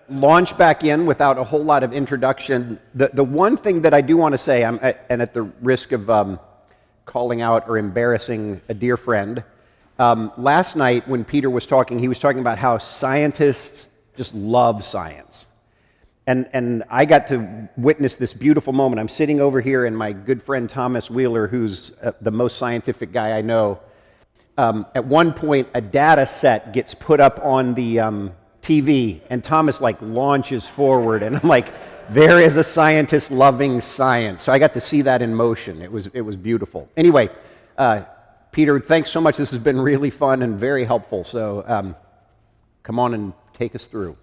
launch back in without a whole lot of introduction. The one thing that I do want to say, and at the risk of calling out or embarrassing a dear friend, last night when Peter was talking, he was talking about how scientists just love science. And I got to witness this beautiful moment. I'm sitting over here, and my good friend Thomas Wheeler, who's the most scientific guy I know, at one point a data set gets put up on the TV, and Thomas like launches forward, and I'm like, there is a scientist loving science. So I got to see that in motion. It was beautiful. Anyway, Peter, thanks so much. This has been really fun and very helpful. So come on and take us through.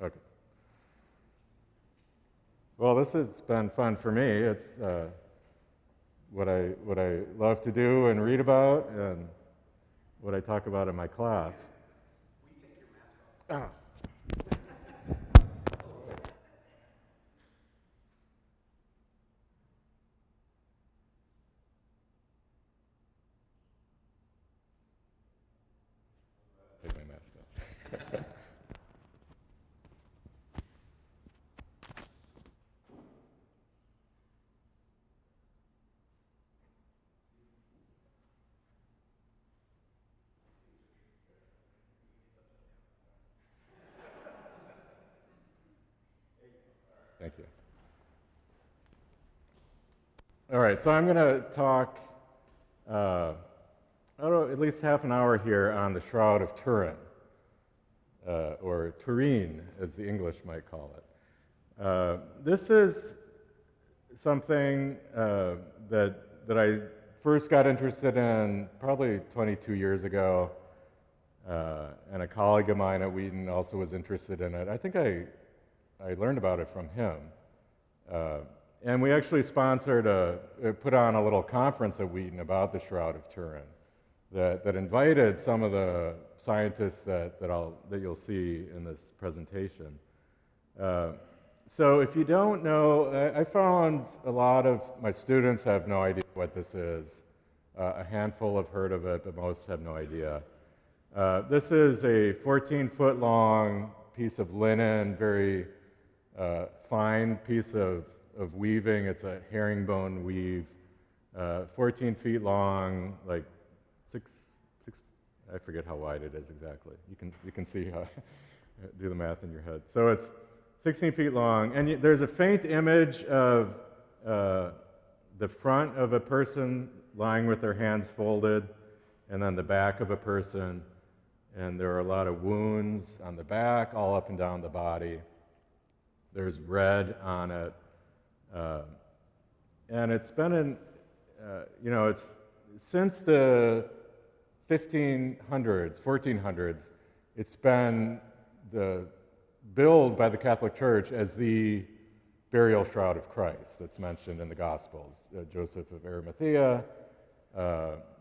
Okay. Well, this has been fun for me. It's what I love to do and read about, and what I talk about in my class. Will you take your mask off? Take my mask off. Thank you. All right, so I'm going to talk at least half an hour here on the Shroud of Turin, or Turin, as the English might call it. This is something that I first got interested in probably 22 years ago, and a colleague of mine at Wheaton also was interested in it. I think I learned about it from him. And we actually put on a little conference at Wheaton about the Shroud of Turin that invited some of the scientists that you'll see in this presentation. So if you don't know, I found a lot of my students have no idea what this is. A handful have heard of it, but most have no idea. This is a 14-foot long piece of linen, very fine piece of weaving. It's a herringbone weave, 14 feet long, like six. I forget how wide it is exactly. You can see how do the math in your head. So it's 16 feet long, and there's a faint image of the front of a person lying with their hands folded, and then the back of a person, and there are a lot of wounds on the back, all up and down the body. There's red on it, and it's been in, it's since the 1500s, 1400s, it's been billed by the Catholic Church as the burial shroud of Christ that's mentioned in the Gospels. Joseph of Arimathea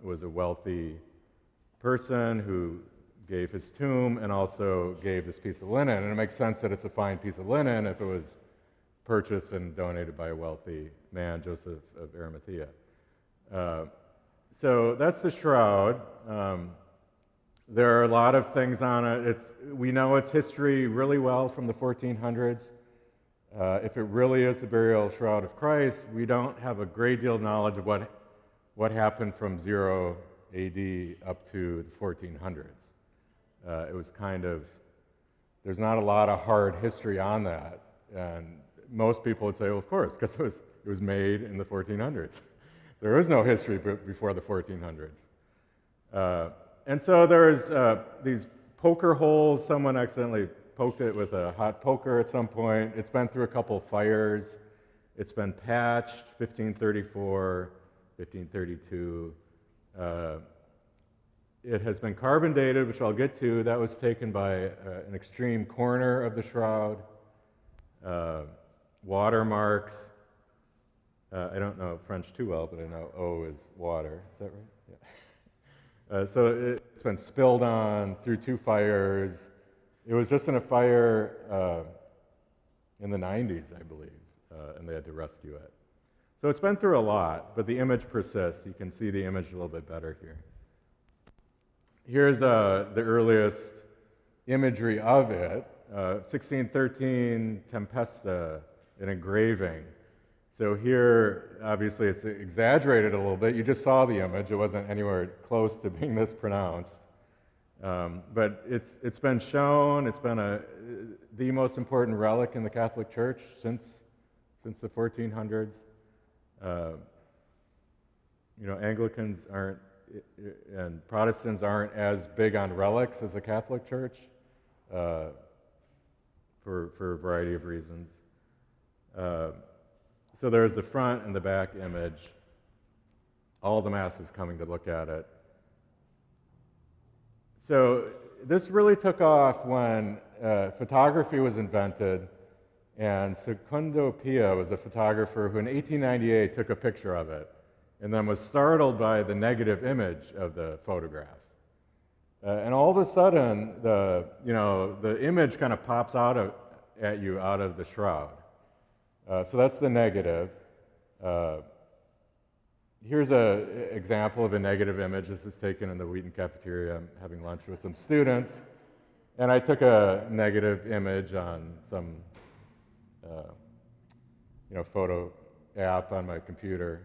was a wealthy person who gave his tomb and also gave this piece of linen. And it makes sense that it's a fine piece of linen if it was purchased and donated by a wealthy man, Joseph of Arimathea. So that's the shroud. There are a lot of things on it. We know its history really well from the 1400s. If it really is the burial shroud of Christ, we don't have a great deal of knowledge of what happened from 0 AD up to the 1400s. It was there's not a lot of hard history on that. And most people would say, well, of course, because it was made in the 1400s. There is no history before the 1400s. And so there's these poker holes. Someone accidentally poked it with a hot poker at some point. It's been through a couple fires. It's been patched, 1534, 1532. It has been carbon dated, which I'll get to. That was taken by an extreme corner of the shroud. Watermarks. I don't know French too well, but I know O is water. Is that right? Yeah. So it's been spilled on through 2 fires. It was just in a fire in the 90s, I believe, and they had to rescue it. So it's been through a lot, but the image persists. You can see the image a little bit better here. Here's the earliest imagery of it, 1613 Tempesta, an engraving. So here, obviously, it's exaggerated a little bit. You just saw the image. It wasn't anywhere close to being this pronounced. But it's been shown. It's been the most important relic in the Catholic Church since the 1400s. Anglicans aren't, and Protestants aren't as big on relics as the Catholic Church for a variety of reasons. So there's the front and the back image. All the masses coming to look at it. So this really took off when photography was invented, and Secondo Pia was a photographer who in 1898 took a picture of it and then was startled by the negative image of the photograph. And all of a sudden, the image kind of pops out at you out of the shroud. So that's the negative. Here's an example of a negative image. This is taken in the Wheaton cafeteria. I'm having lunch with some students, and I took a negative image on some photo app on my computer.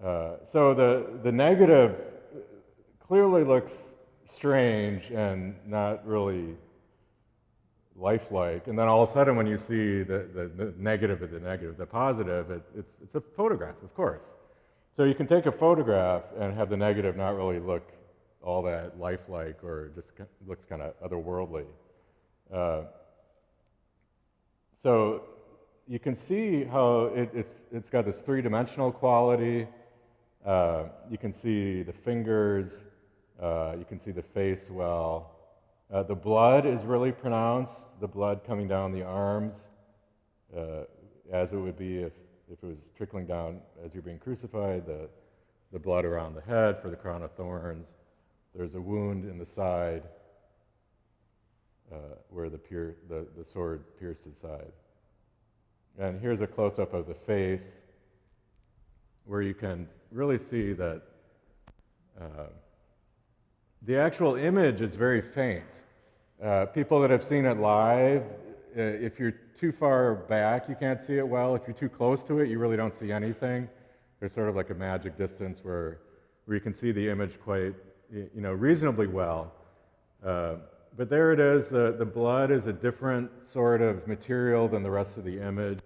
So the negative clearly looks strange and not really lifelike, and then all of a sudden when you see the negative of the negative, the positive, it's a photograph, of course. So you can take a photograph and have the negative not really look all that lifelike or just looks kind of otherworldly. So you can see how it's got this three-dimensional quality. You can see the fingers, you can see the face well. The blood is really pronounced, the blood coming down the arms, as it would be if it was trickling down as you're being crucified, the blood around the head for the crown of thorns. There's a wound in the side where the sword pierced his side. And here's a close-up of the face where you can really see that the actual image is very faint. People that have seen it live, if you're too far back, you can't see it well. If you're too close to it, you really don't see anything. There's sort of like a magic distance where you can see the image quite, reasonably well. But there it is. The blood is a different sort of material than the rest of the image.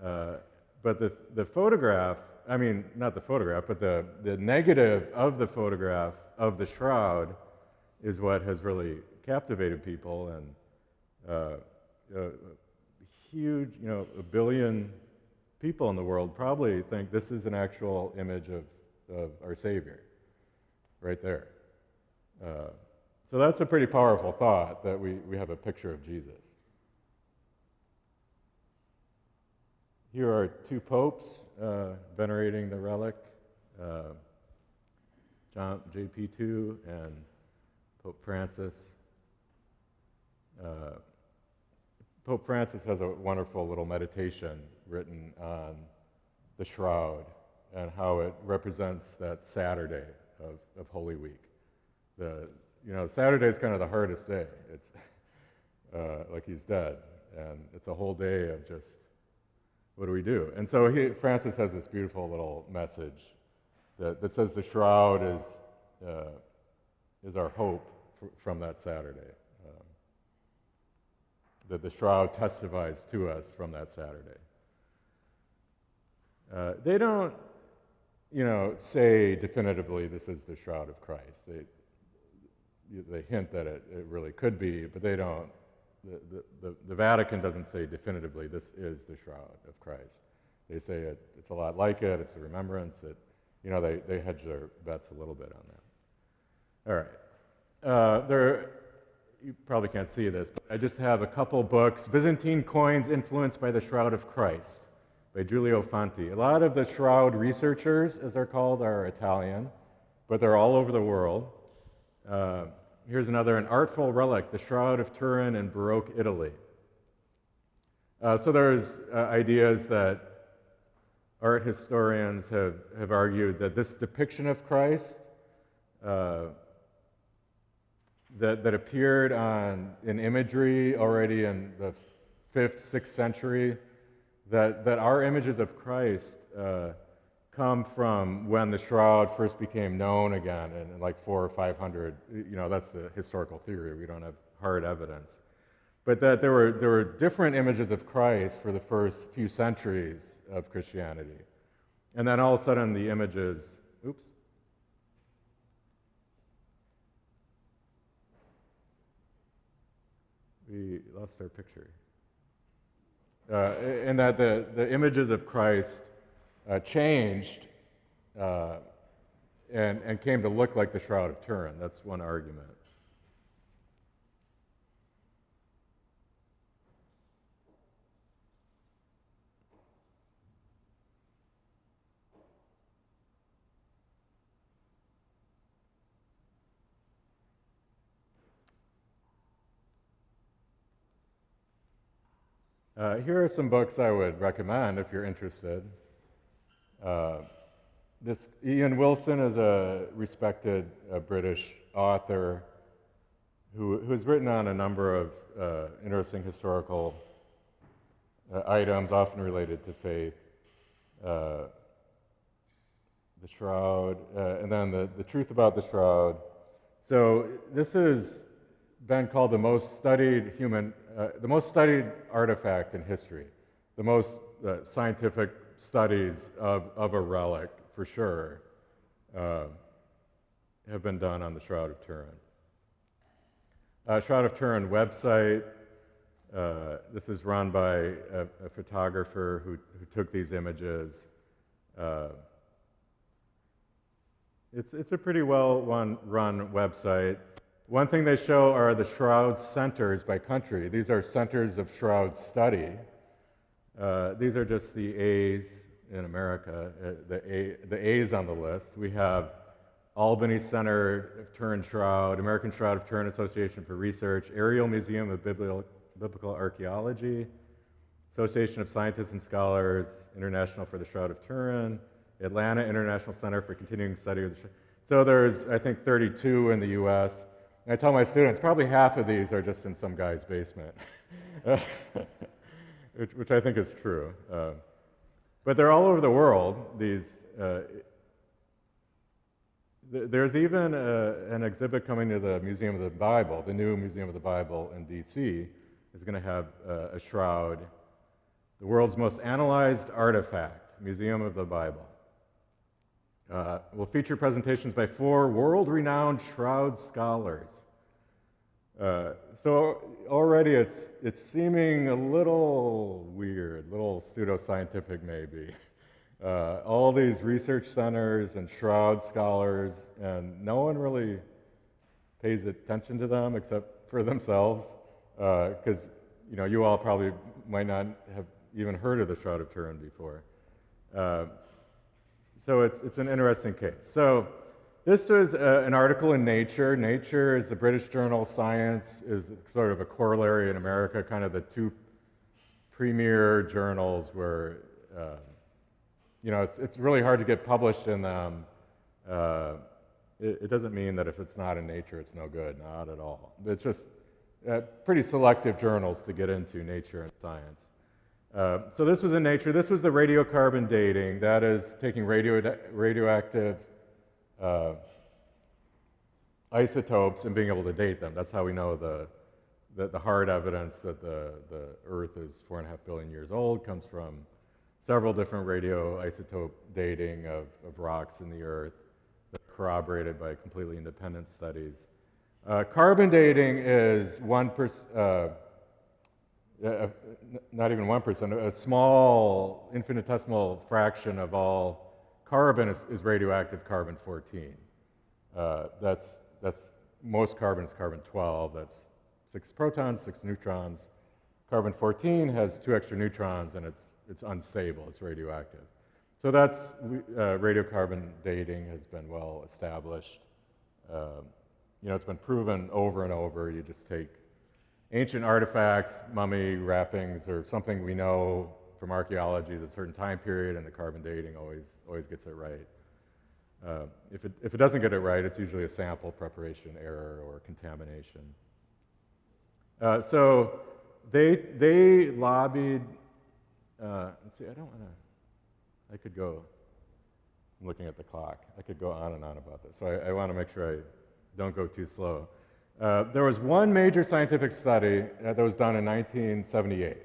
But the photograph, not the photograph, but the negative of the photograph of the shroud is what has really captivated people, and huge, a billion people in the world probably think this is an actual image of our Savior, right there. So that's a pretty powerful thought, that we have a picture of Jesus. Here are two popes venerating the relic, John JP2 and Pope Francis. Pope Francis has a wonderful little meditation written on the shroud and how it represents that Saturday of Holy Week. Saturday is kind of the hardest day. It's like he's dead, and it's a whole day of just, what do we do? And so Francis has this beautiful little message that says the shroud is our hope from that Saturday. That the shroud testifies to us from that Saturday. They don't, say definitively this is the shroud of Christ. They hint that it really could be, but they don't. The Vatican doesn't say definitively this is the shroud of Christ. They say it's a lot like it. It's a remembrance. They hedge their bets a little bit on that. All right. You probably can't see this, but I just have a couple books. Byzantine Coins Influenced by the Shroud of Christ by Giulio Fanti. A lot of the shroud researchers, as they're called, are Italian, but they're all over the world. Here's another, An Artful Relic, the Shroud of Turin in Baroque Italy. So there's ideas that art historians have argued that this depiction of Christ that appeared in imagery already in the 5th, 6th century, that our images of Christ come from when the shroud first became known again in like 400 or 500. That's the historical theory. We don't have hard evidence. But that there were different images of Christ for the first few centuries of Christianity. And then all of a sudden the images, oops. We lost our picture. And that the images of Christ changed and came to look like the Shroud of Turin. That's one argument. Here are some books I would recommend if you're interested. This Ian Wilson is a respected British author who has written on a number of interesting historical items, often related to faith. The Shroud, and then the Truth About the Shroud. So this has been called the most studied artifact in history, the most scientific studies of a relic, for sure, have been done on the Shroud of Turin. Shroud of Turin website. This is run by a photographer who took these images. It's a pretty well run website. One thing they show are the shroud centers by country. These are centers of shroud study. These are just the A's in America, the A's on the list. We have Albany Center of Turin Shroud, American Shroud of Turin Association for Research, Ariel Museum of Biblical Archaeology, Association of Scientists and Scholars, International for the Shroud of Turin, Atlanta International Center for Continuing Study of the Shroud. So there's, I think, 32 in the US. And I tell my students, probably half of these are just in some guy's basement, which I think is true. But they're all over the world. There's even an exhibit coming to the Museum of the Bible. The new Museum of the Bible in DC is going to have a shroud, the world's most analyzed artifact, Museum of the Bible. Will feature presentations by 4 world-renowned shroud scholars. So already it's seeming a little weird, a little pseudoscientific maybe. All these research centers and shroud scholars, and no one really pays attention to them except for themselves, because you all probably might not have even heard of the Shroud of Turin before. So it's an interesting case. So this was an article in Nature. Nature is the British journal. Science is sort of a corollary in America, kind of the 2 premier journals where, it's really hard to get published in them. It doesn't mean that if it's not in Nature, it's no good, not at all. It's just pretty selective journals to get into, Nature and Science. So this was in Nature. This was the radiocarbon dating. That is taking radioactive isotopes and being able to date them. That's how we know the hard evidence that the Earth is 4.5 billion years old comes from several different radioisotope dating of rocks in the Earth that are corroborated by completely independent studies. Carbon dating is 1%. Not even 1%, a small infinitesimal fraction of all carbon is radioactive carbon-14. That's most carbon is carbon-12. That's 6 protons, 6 neutrons. Carbon-14 has 2 extra neutrons, and it's unstable. It's radioactive. So that's radiocarbon dating has been well established. It's been proven over and over. You just take ancient artifacts, mummy wrappings, or something we know from archaeology is a certain time period, and the carbon dating always gets it right. If it doesn't get it right, it's usually a sample preparation error or contamination. So they lobbied. Let's see, I could go. I'm looking at the clock. I could go on and on about this. So I want to make sure I don't go too slow. There was one major scientific study that was done in 1978,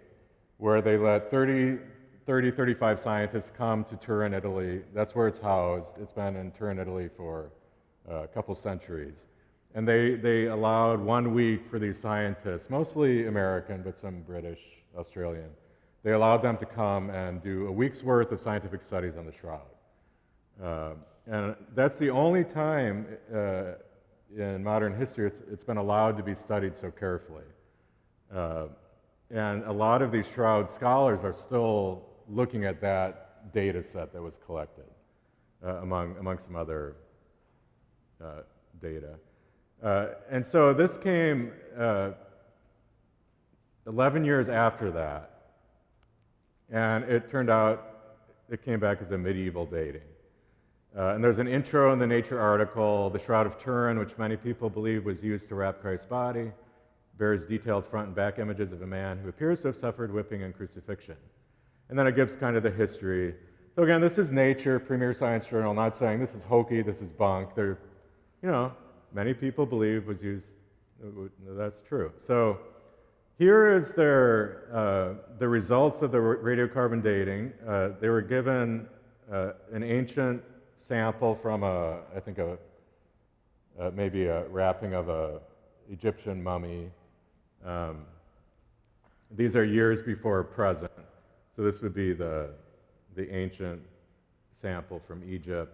where they let 35 scientists come to Turin, Italy. That's where it's housed. It's been in Turin, Italy for a couple centuries. And they allowed 1 week for these scientists, mostly American, but some British, Australian. They allowed them to come and do a week's worth of scientific studies on the Shroud. And that's the only time in modern history it's been allowed to be studied so carefully. And a lot of these Shroud scholars are still looking at that data set that was collected among some other data. And so this came 11 years after that, and it turned out it came back as a medieval dating. And there's an intro in the Nature article, the Shroud of Turin, which many people believe was used to wrap Christ's body, bears detailed front and back images of a man who appears to have suffered whipping and crucifixion. And then it gives kind of the history. So again, this is Nature, premier science journal, not saying this is hokey, this is bunk. They're, many people believe was used, that's true. So here is the results of the radiocarbon dating. They were given an ancient sample from maybe a wrapping of a Egyptian mummy. These are years before present. So this would be the ancient sample from Egypt.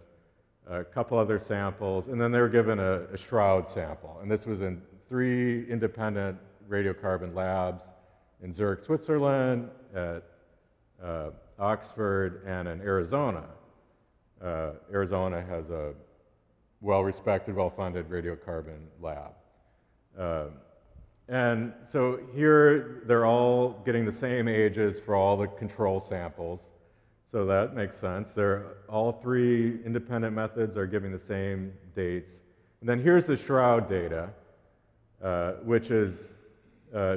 A couple other samples, and then they were given a shroud sample. And this was in 3 independent radiocarbon labs in Zurich, Switzerland, at Oxford, and in Arizona. Arizona has a well-respected, well-funded radiocarbon lab. And so here they're all getting the same ages for all the control samples. So that makes sense. All 3 independent methods are giving the same dates. And then here's the Shroud data, which is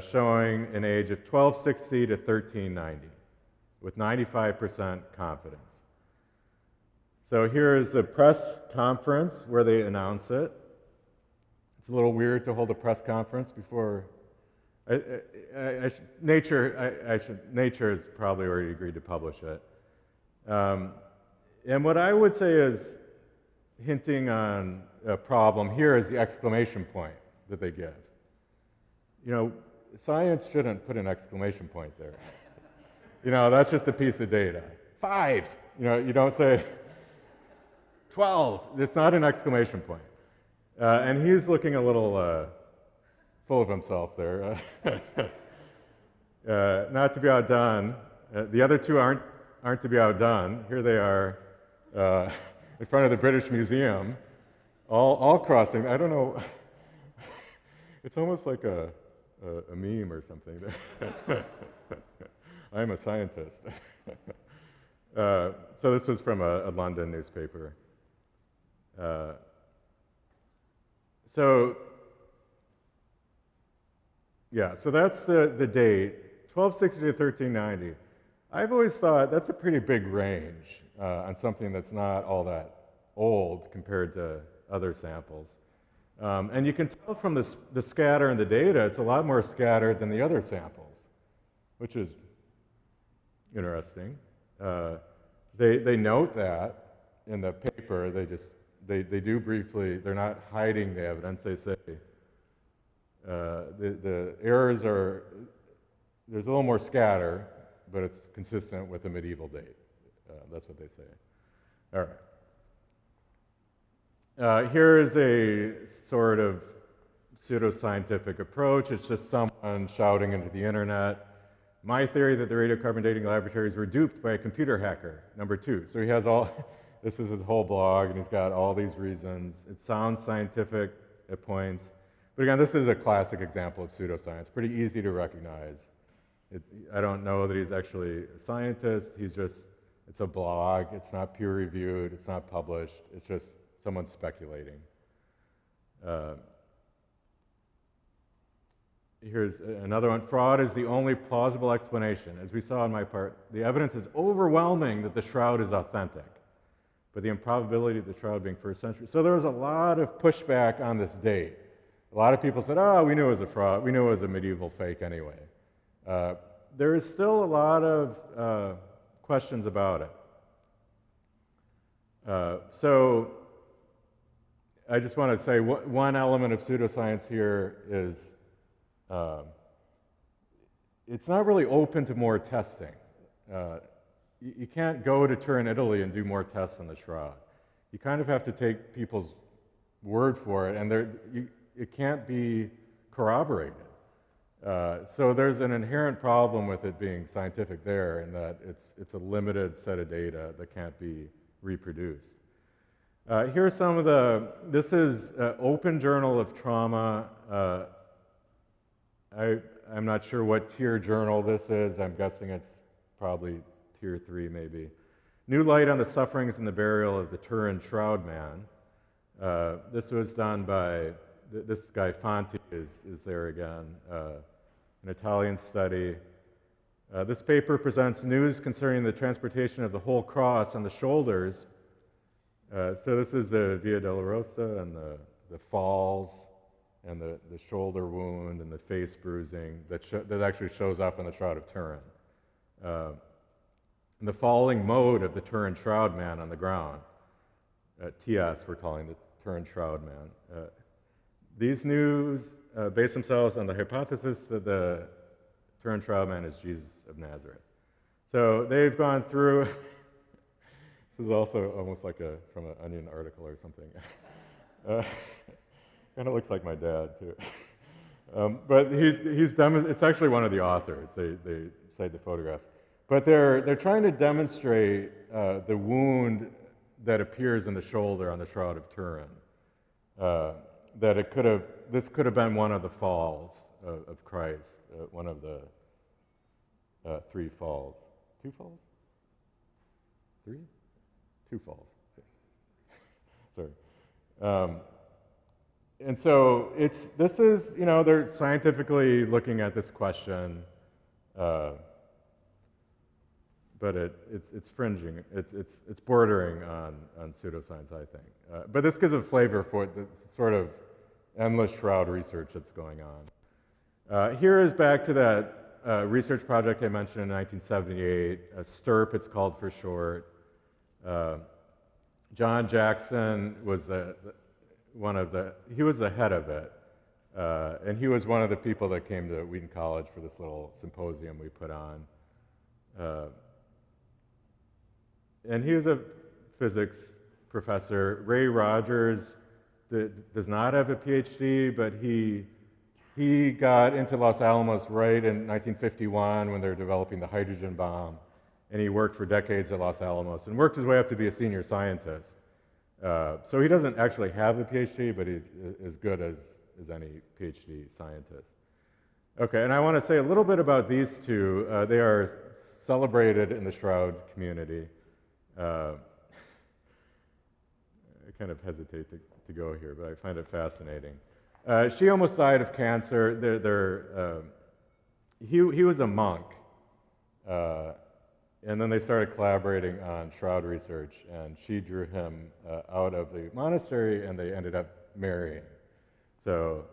showing an age of 1260 to 1390 with 95% confidence. So here is the press conference where they announce it. It's a little weird to hold a press conference before. Nature has probably already agreed to publish it. And what I would say is hinting on a problem here is the exclamation point that they give. Science shouldn't put an exclamation point there. That's just a piece of data. 5, you don't say 12. It's not an exclamation point. And he's looking a little full of himself there. Not to be outdone. The other 2 aren't to be outdone. Here they are in front of the British Museum, all crossing. I don't know. It's almost like a meme or something. I'm a scientist. So this was from a London newspaper. So that's the date, 1260 to 1390. I've always thought that's a pretty big range on something that's not all that old compared to other samples. And you can tell from the scatter in the data, it's a lot more scattered than the other samples, which is interesting. They note that in the paper. They do briefly, they're not hiding the evidence. They say the errors there's a little more scatter, but it's consistent with the medieval date. That's what they say. All right. Here is a sort of pseudoscientific approach. It's just someone shouting into the internet. My theory that the radiocarbon dating laboratories were duped by a computer hacker, number 2. So he has this is his whole blog, and he's got all these reasons. It sounds scientific at points. But again, this is a classic example of pseudoscience, pretty easy to recognize. I don't know that he's actually a scientist. It's a blog. It's not peer-reviewed. It's not published. It's just someone speculating. Here's another one. Fraud is the only plausible explanation. As we saw in my part, the evidence is overwhelming that the shroud is authentic, but the improbability of the shroud being first century. So there was a lot of pushback on this date. A lot of people said, oh, we knew it was a fraud. We knew it was a medieval fake anyway. There is still a lot of questions about it. So I just want to say one element of pseudoscience here is it's not really open to more testing. You can't go to Turin, Italy and do more tests on the shroud. You kind of have to take people's word for it, and it can't be corroborated. So there's an inherent problem with it being scientific there, in that it's a limited set of data that can't be reproduced. Here's some of this is Open Journal of Trauma. I'm not sure what tier journal this is. I'm guessing it's probably tier 3 maybe. New light on the sufferings and the burial of the Turin Shroud Man. This was done by, this guy Fanti is there again, an Italian study. This paper presents news concerning the transportation of the whole cross on the shoulders. So this is the Via Dolorosa and the falls and the shoulder wound and the face bruising that actually shows up in the Shroud of Turin. And the falling mode of the Turin Shroud Man on the ground. TS, we're calling the Turin Shroud Man. These news base themselves on the hypothesis that the Turin Shroud Man is Jesus of Nazareth. So they've gone through, this is also almost like from an Onion article or something. Kind of looks like my dad, too. But it's actually one of the authors. They cite the photographs. But they're trying to demonstrate the wound that appears in the shoulder on the Shroud of Turin. That this could have been one of the falls of Christ, one of the 3 falls. 2 falls? 3? 2 falls. Sorry. And so they're scientifically looking at this question, but it's fringing. It's bordering on pseudoscience, I think. But this gives a flavor for the sort of endless shroud research that's going on. Here is back to that research project I mentioned in 1978, STIRP it's called for short. John Jackson was he was the head of it, and he was one of the people that came to Wheaton College for this little symposium we put on. And he was a physics professor. Ray Rogers does not have a PhD, but he got into Los Alamos right in 1951 when they were developing the hydrogen bomb, and he worked for decades at Los Alamos and worked his way up to be a senior scientist. So he doesn't actually have a PhD, but he's as good as any PhD scientist. Okay, and I want to say a little bit about these two. They are celebrated in the Shroud community. I kind of hesitate to go here, but I find it fascinating. She almost died of cancer. He was a monk. And then they started collaborating on shroud research, and she drew him out of the monastery, and they ended up marrying. So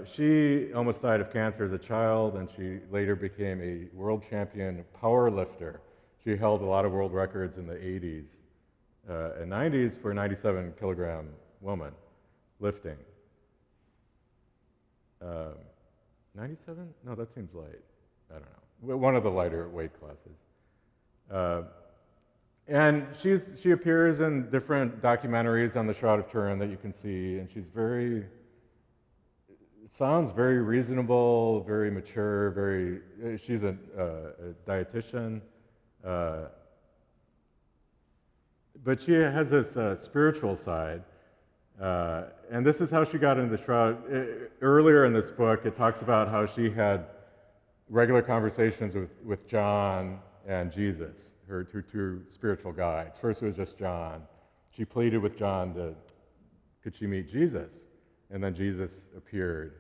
she almost died of cancer as a child, and she later became a world champion power lifter. She held a lot of world records in the 80s and 90s for a 97-kilogram woman lifting. 97? No, that seems light. I don't know. One of the lighter weight classes. And she appears in different documentaries on the Shroud of Turin that you can see, and sounds very reasonable, very mature, she's a dietitian, but she has this spiritual side, and this is how she got into the Shroud. Earlier in this book, it talks about how she had regular conversations with John and Jesus, her two spiritual guides. First it was just John. She pleaded with John could she meet Jesus? And then Jesus appeared.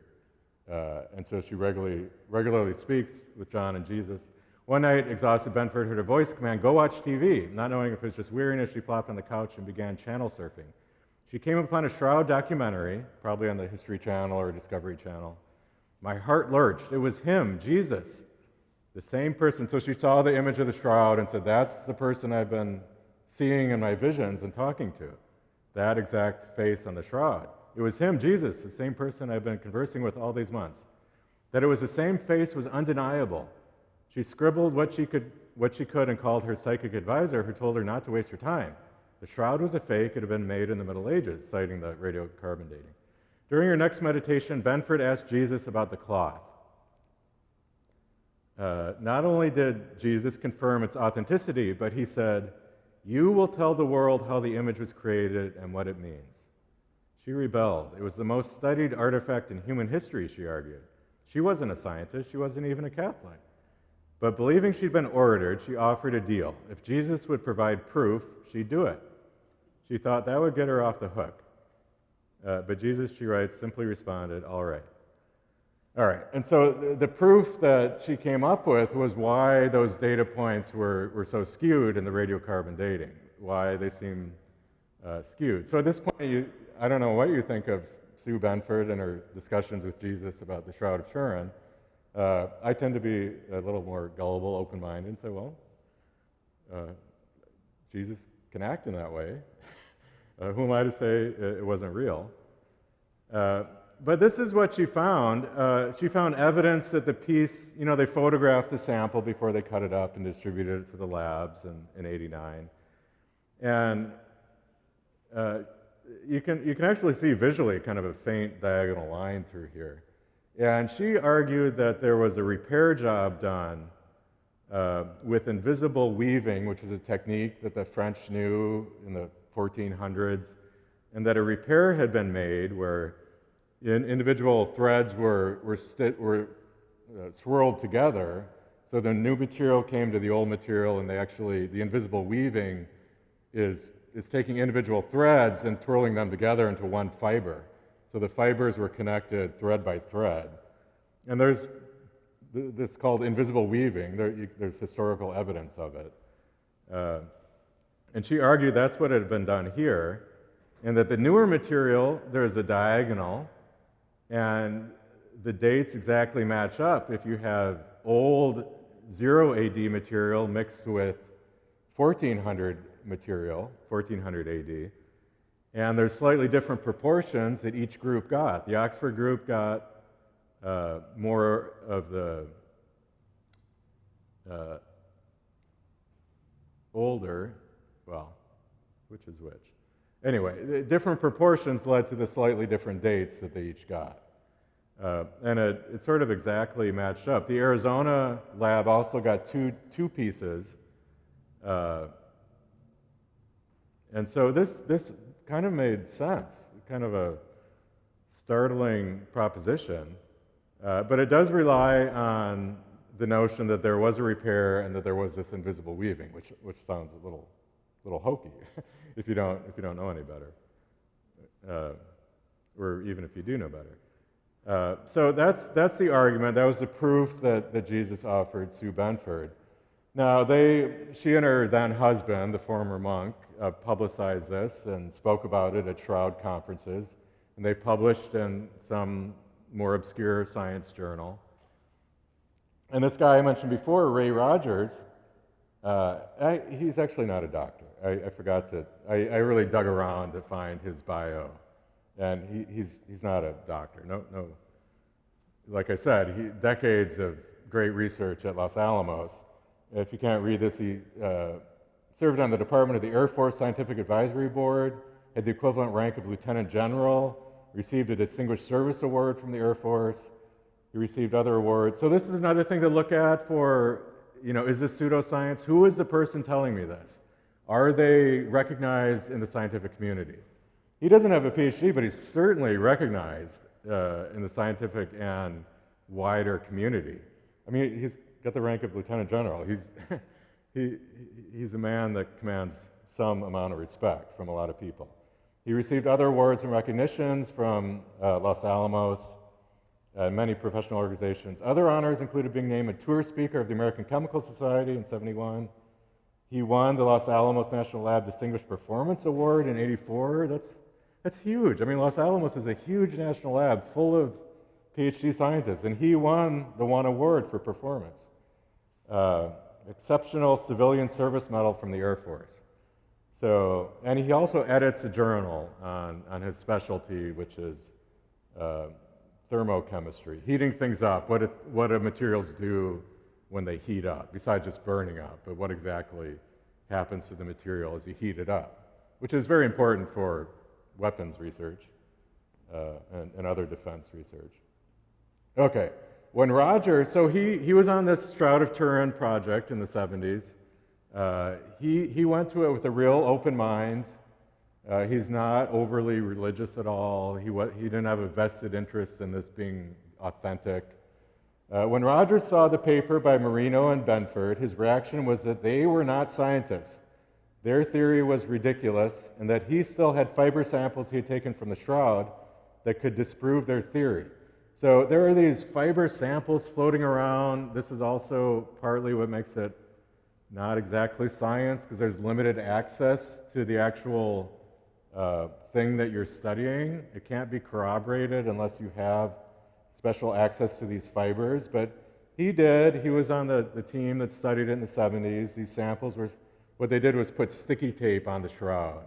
And so she regularly speaks with John and Jesus. One night, exhausted, Benford heard a voice command, "Go watch TV." Not knowing if it was just weariness, she plopped on the couch and began channel surfing. She came upon a Shroud documentary, probably on the History Channel or Discovery Channel. My heart lurched. It was him, Jesus, the same person. So she saw the image of the Shroud and said, "That's the person I've been seeing in my visions and talking to." That exact face on the Shroud. It was him, Jesus, the same person I've been conversing with all these months. That it was the same face was undeniable. She scribbled what she could and called her psychic advisor, who told her not to waste her time. The Shroud was a fake. It had been made in the Middle Ages, citing the radiocarbon dating. During her next meditation, Benford asked Jesus about the cloth. Not only did Jesus confirm its authenticity, but he said, "You will tell the world how the image was created and what it means." She rebelled. It was the most studied artifact in human history, she argued. She wasn't a scientist. She wasn't even a Catholic. But believing she'd been ordered, she offered a deal. If Jesus would provide proof, she'd do it. She thought that would get her off the hook. But Jesus, she writes, simply responded, "All right." All right, and so the proof that she came up with was why those data points were so skewed in the radiocarbon dating, why they seem skewed. So at this point, I don't know what you think of Sue Benford and her discussions with Jesus about the Shroud of Turin. I tend to be a little more gullible, open-minded, and say, well, Jesus can act in that way. Who am I to say it wasn't real? But this is what she found. She found evidence that the piece, they photographed the sample before they cut it up and distributed it to the labs in '89. And you can actually see visually kind of a faint diagonal line through here. And she argued that there was a repair job done with invisible weaving, which was a technique that the French knew in the 1400s, and that a repair had been made where individual threads were swirled together, so the new material came to the old material, and the invisible weaving is taking individual threads and twirling them together into one fiber. So the fibers were connected thread by thread. And there's this called invisible weaving. There's historical evidence of it. And she argued that's what had been done here, and that the newer material, there's a diagonal, and the dates exactly match up if you have old 0 AD material mixed with 1400 material, 1400 AD, and there's slightly different proportions that each group got. The Oxford group got more of the older, well, which is which? Anyway, the different proportions led to the slightly different dates that they each got. And it sort of exactly matched up. The Arizona lab also got two pieces. And so this kind of made sense, kind of a startling proposition. But it does rely on the notion that there was a repair and that there was this invisible weaving, which sounds a little hokey if you don't know any better, or even if you do know better. So that's the argument. That was the proof that Jesus offered Sue Benford. Now she and her then husband, the former monk, publicized this and spoke about it at Shroud conferences, and they published in some more obscure science journal. And this guy I mentioned before, Ray Rogers, he's actually not a doctor. I forgot to, I really dug around to find his bio, and he's not a doctor. No. Like I said, decades of great research at Los Alamos. If you can't read this, he served on the Department of the Air Force Scientific Advisory Board, had the equivalent rank of Lieutenant General, received a Distinguished Service Award from the Air Force. He received other awards. So this is another thing to look at for, is this pseudoscience? Who is the person telling me this? Are they recognized in the scientific community? He doesn't have a PhD, but he's certainly recognized in the scientific and wider community. I mean, he's got the rank of lieutenant general. He's a man that commands some amount of respect from a lot of people. He received other awards and recognitions from Los Alamos, many professional organizations. Other honors included being named a tour speaker of the American Chemical Society in '71. He won the Los Alamos National Lab Distinguished Performance Award in '84. That's huge. I mean, Los Alamos is a huge national lab full of PhD scientists, and he won the one award for performance. Exceptional Civilian Service Medal from the Air Force. So, and he also edits a journal on his specialty, which is thermochemistry, heating things up, what do materials do when they heat up, besides just burning up, but what exactly happens to the material as you heat it up, which is very important for weapons research and other defense research. Okay, when Roger, so he was on this Shroud of Turin project in the 70s. He went to it with a real open mind. He's not overly religious at all. He didn't have a vested interest in this being authentic. When Rogers saw the paper by Marino and Benford, his reaction was that they were not scientists. Their theory was ridiculous, and that he still had fiber samples he had taken from the Shroud that could disprove their theory. So there are these fiber samples floating around. This is also partly what makes it not exactly science, because there's limited access to the actual thing that you're studying. It can't be corroborated unless you have special access to these fibers, but he did. He was on the team that studied it in the 70s. These samples were, what they did was put sticky tape on the Shroud,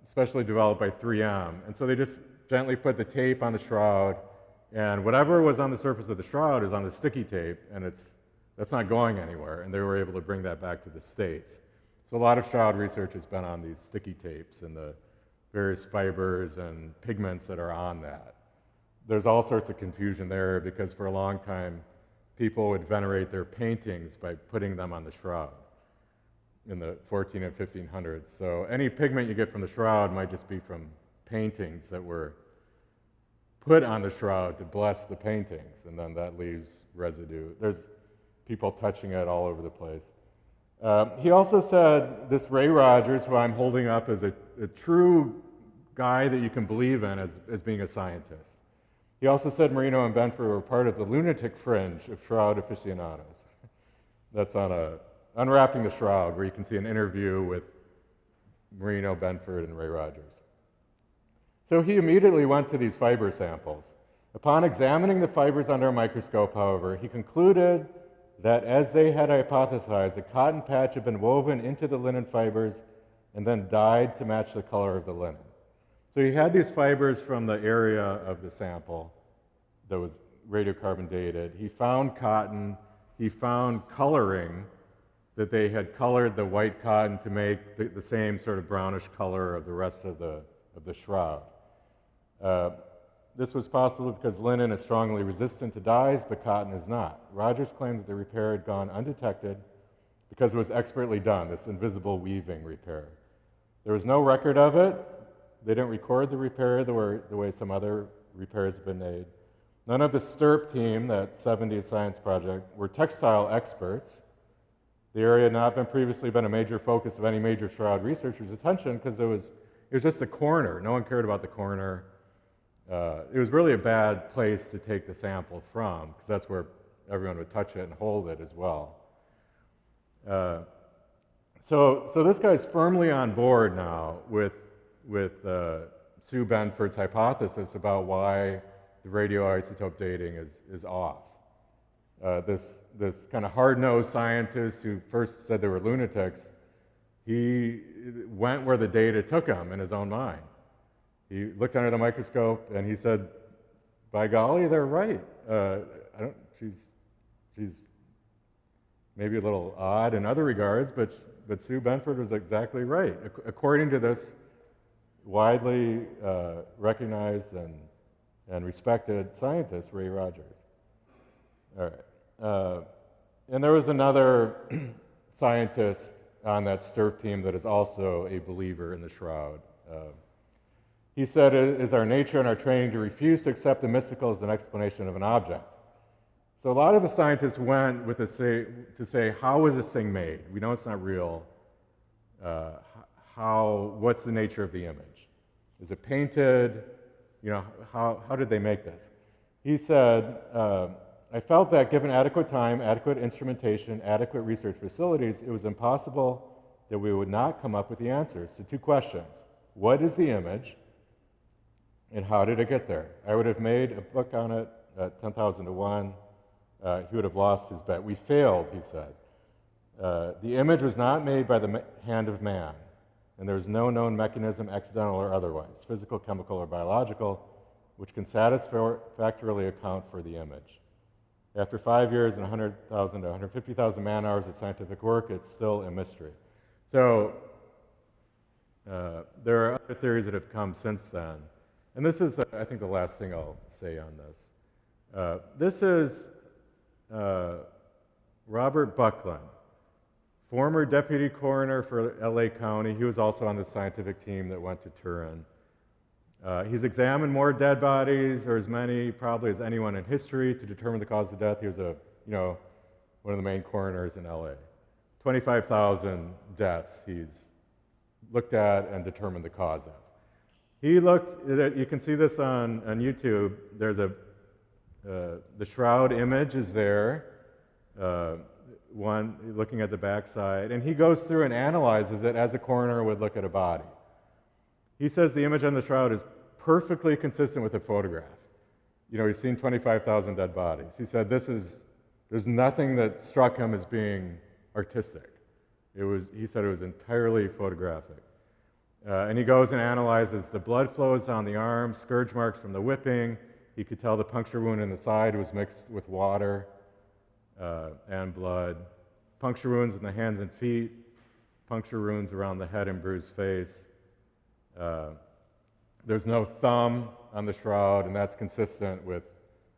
especially developed by 3M. And so they just gently put the tape on the Shroud, and whatever was on the surface of the Shroud is on the sticky tape, and that's not going anywhere, and they were able to bring that back to the States. So a lot of Shroud research has been on these sticky tapes and the various fibers and pigments that are on that. There's all sorts of confusion there, because for a long time, people would venerate their paintings by putting them on the Shroud in the 14 and 1500s. So any pigment you get from the Shroud might just be from paintings that were put on the Shroud to bless the paintings, and then that leaves residue. There's people touching it all over the place. He also said, this Ray Rogers, who I'm holding up as a true guy that you can believe in as being a scientist. He also said Marino and Benford were part of the lunatic fringe of Shroud aficionados. That's on Unwrapping the Shroud, where you can see an interview with Marino, Benford, and Ray Rogers. So he immediately went to these fiber samples. Upon examining the fibers under a microscope, however, he concluded that, as they had hypothesized, a cotton patch had been woven into the linen fibers and then dyed to match the color of the linen. So he had these fibers from the area of the sample that was radiocarbon dated. He found cotton. He found coloring, that they had colored the white cotton to make the same sort of brownish color of the rest of the Shroud. This was possible because linen is strongly resistant to dyes, but cotton is not. Rogers claimed that the repair had gone undetected because it was expertly done, this invisible weaving repair. There was no record of it. They didn't record the repair the way some other repairs have been made. None of the STIRP team, that 70s science project, were textile experts. The area had not previously been a major focus of any major Shroud researcher's attention, because it was just a corner. No one cared about the corner. It was really a bad place to take the sample from, because that's where everyone would touch it and hold it as well. So this guy's firmly on board now with Sue Benford's hypothesis about why the radioisotope dating is off. This kind of hard-nosed scientist who first said they were lunatics, he went where the data took him in his own mind. He looked under the microscope and he said, by golly, they're right. She's maybe a little odd in other regards, but Sue Benford was exactly right, according to this widely recognized and respected scientist, Ray Rogers. All right. And there was another scientist on that STIRP team that is also a believer in the Shroud. He said, it is our nature and our training to refuse to accept the mystical as an explanation of an object. So a lot of the scientists went with to say, how is this thing made? We know it's not real. What's the nature of the image? Is it painted? You know, how did they make this? He said, I felt that given adequate time, adequate instrumentation, adequate research facilities, it was impossible that we would not come up with the answers to two questions. What is the image, and how did it get there? I would have made a book on it at 10,000 to 1. He would have lost his bet. We failed, he said. The image was not made by the hand of man, and there is no known mechanism, accidental or otherwise, physical, chemical, or biological, which can satisfactorily account for the image. After 5 years and 100,000 to 150,000 man-hours of scientific work, it's still a mystery. So there are other theories that have come since then. And this is, I think, the last thing I'll say on this. This is Robert Buckland, former deputy coroner for LA County. He was also on the scientific team that went to Turin. He's examined more dead bodies, or as many probably as anyone in history, to determine the cause of death. He was one of the main coroners in LA. 25,000 deaths he's looked at and determined the cause of. He looked, you can see this on YouTube, there's the shroud image is there, one looking at the backside, and he goes through and analyzes it as a coroner would look at a body. He says the image on the shroud is perfectly consistent with the photograph. You know, he's seen 25,000 dead bodies. He said there's nothing that struck him as being artistic. He said it was entirely photographic. And he goes and analyzes the blood flows down the arm, scourge marks from the whipping. He could tell the puncture wound in the side was mixed with water and blood. Puncture wounds in the hands and feet, puncture wounds around the head and bruised face. There's no thumb on the shroud, and that's consistent with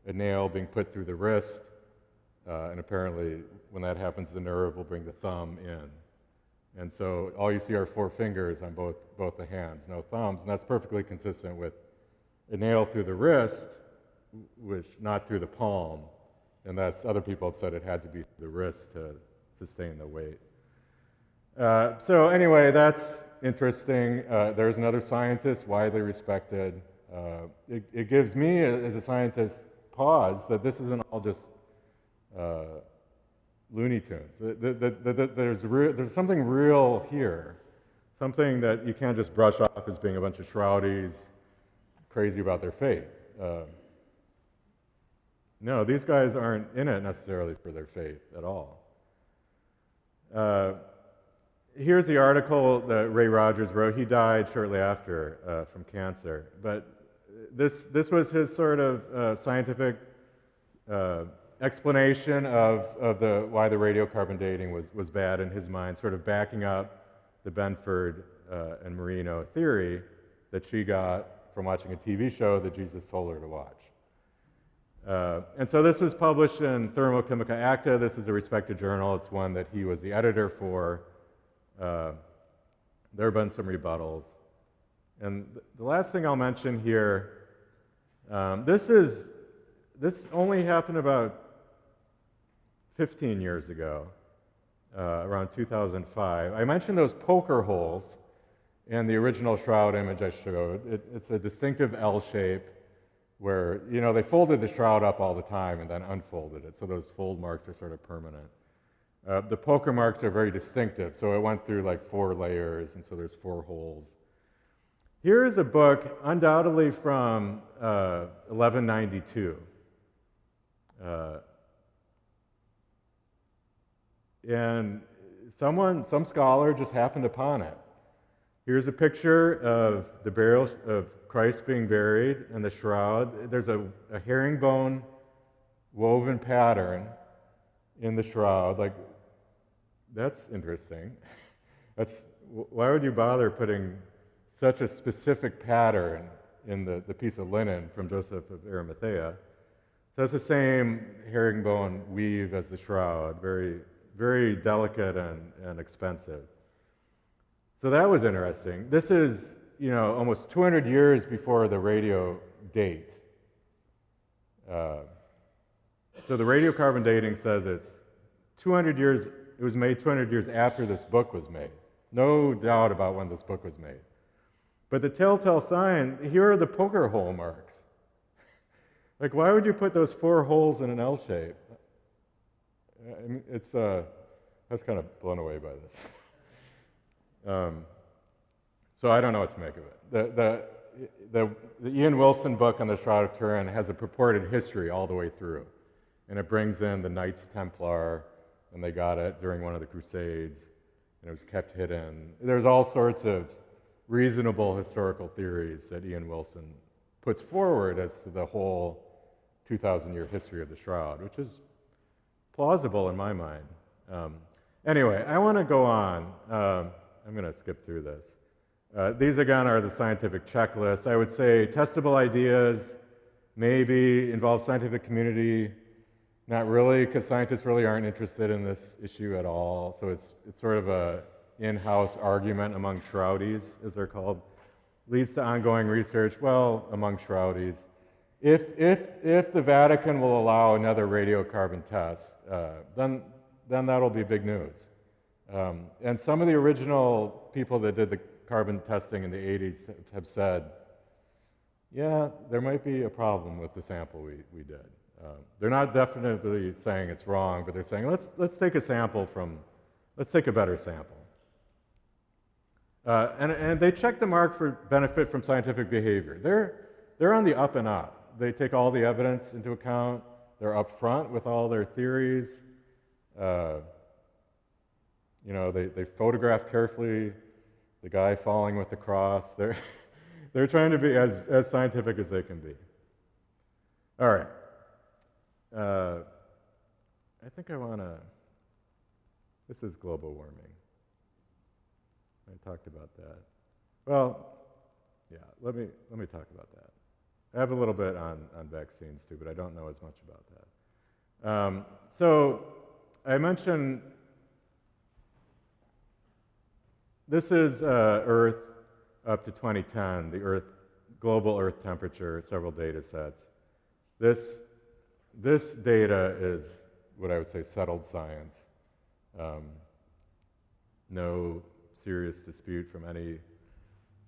a nail being put through the wrist. And apparently, when that happens, the nerve will bring the thumb in. And so all you see are 4 fingers on both the hands, no thumbs, and that's perfectly consistent with a nail through the wrist, which not through the palm. And that's, other people have said it had to be through the wrist to sustain the weight. So anyway, that's interesting. There's another scientist, widely respected. It gives me, as a scientist, pause that this isn't all just Looney Tunes. There's something real here, something that you can't just brush off as being a bunch of shroudies crazy about their faith. No, these guys aren't in it necessarily for their faith at all. Here's the article that Ray Rogers wrote. He died shortly after from cancer. But this was his sort of scientific explanation of why the radiocarbon dating was bad in his mind, sort of backing up the Benford and Marino theory that she got from watching a TV show that Jesus told her to watch. And so this was published in Thermochemica Acta. This is a respected journal. It's one that he was the editor for. There have been some rebuttals. And the last thing I'll mention here, this only happened about 15 years ago, around 2005. I mentioned those poker holes in the original shroud image I showed. It's a distinctive L shape where, you know, they folded the shroud up all the time and then unfolded it, so those fold marks are sort of permanent. The poker marks are very distinctive, so it went through like 4 layers, and so there's 4 holes. Here is a book undoubtedly from 1192. And some scholar just happened upon it. Here's a picture of the burial of Christ being buried in the shroud. There's a herringbone woven pattern in the shroud. Like, that's interesting. Why would you bother putting such a specific pattern in the piece of linen from Joseph of Arimathea? So it's the same herringbone weave as the shroud, very, very delicate and expensive. So that was interesting. This is, you know, almost 200 years before the radio date. So the radiocarbon dating says it's 200 years, it was made 200 years after this book was made. No doubt about when this book was made. But the telltale sign, here are the poker hole marks. Like, why would you put those 4 holes in an L shape? I mean, I was kind of blown away by this. So I don't know what to make of it. The Ian Wilson book on the Shroud of Turin has a purported history all the way through. And it brings in the Knights Templar, and they got it during one of the Crusades, and it was kept hidden. There's all sorts of reasonable historical theories that Ian Wilson puts forward as to the whole 2,000-year history of the Shroud, which is plausible in my mind. Anyway, I want to go on. I'm going to skip through this. These, again, are the scientific checklist. I would say testable ideas maybe involve scientific community. Not really, because scientists really aren't interested in this issue at all. So it's sort of a in-house argument among Shroudies, as they're called. Leads to ongoing research, well, among Shroudies. If the Vatican will allow another radiocarbon test, then that'll be big news. And some of the original people that did the carbon testing in the 80s have said, yeah, there might be a problem with the sample we did. They're not definitely saying it's wrong, but they're saying, let's take a sample let's take a better sample. And they check the mark for benefit from scientific behavior. They're on the up and up. They take all the evidence into account. They're upfront with all their theories. They photograph carefully the guy falling with the cross. They're trying to be as scientific as they can be. All right. I think I want to. This is global warming. I talked about that. Well, yeah. Let me talk about that. I have a little bit on vaccines too, but I don't know as much about that. So I mentioned this is Earth up to 2010, the global Earth temperature, several data sets. This data is what I would say settled science. No serious dispute from any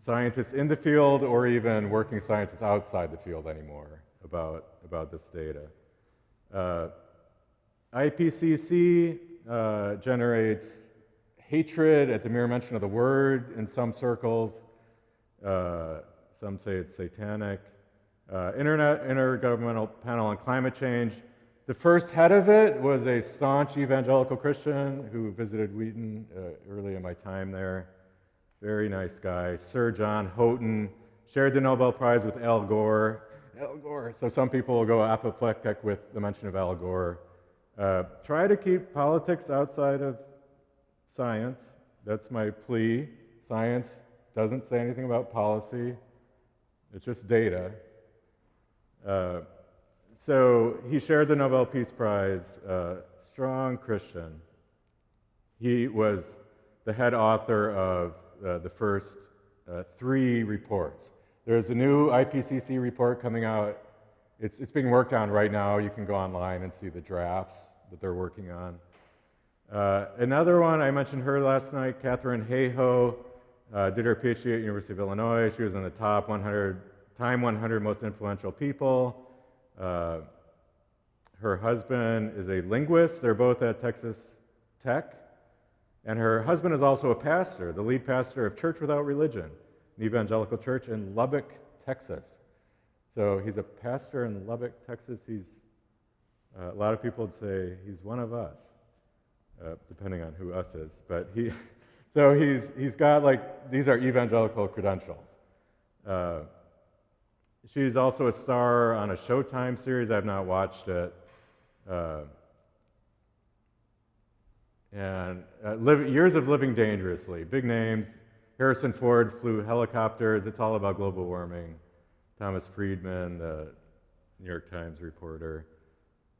scientists in the field or even working scientists outside the field anymore about this data. IPCC generates hatred at the mere mention of the word in some circles. Some say it's satanic. Intergovernmental Panel on Climate Change. The first head of it was a staunch evangelical Christian who visited Wheaton early in my time there. Very nice guy. Sir John Houghton shared the Nobel Prize with Al Gore. Al Gore. So some people will go apoplectic with the mention of Al Gore. Try to keep politics outside of science. That's my plea. Science doesn't say anything about policy. It's just data. So he shared the Nobel Peace Prize, strong Christian. He was the head author of the first 3 reports. There's a new IPCC report coming out. It's being worked on right now. You can go online and see the drafts that they're working on. Another one, I mentioned her last night, Katharine Hayhoe, did her PhD at University of Illinois. She was in the top 100 most influential people. Her husband is a linguist. They're both at Texas Tech. And her husband is also a pastor, the lead pastor of Church Without Religion, an evangelical church in Lubbock, Texas. So he's a pastor in Lubbock, Texas. A lot of people would say he's one of us, depending on who us is. But he's got these are evangelical credentials. She's also a star on a Showtime series. I've not watched it. Years of Living Dangerously. Big names. Harrison Ford flew helicopters. It's all about global warming. Thomas Friedman, the New York Times reporter.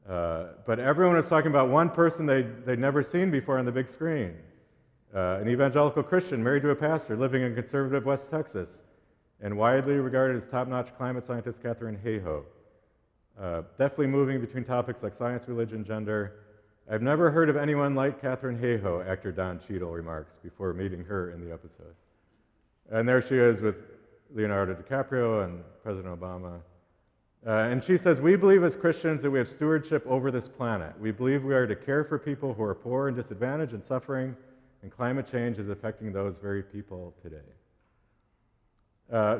But everyone was talking about one person they'd never seen before on the big screen. An evangelical Christian married to a pastor living in conservative West Texas, and widely regarded as top-notch climate scientist Katharine Hayhoe. Definitely moving between topics like science, religion, gender. I've never heard of anyone like Katharine Hayhoe, actor Don Cheadle remarks before meeting her in the episode. And there she is with Leonardo DiCaprio and President Obama. And she says, we believe as Christians that we have stewardship over this planet. We believe we are to care for people who are poor and disadvantaged and suffering, and climate change is affecting those very people today.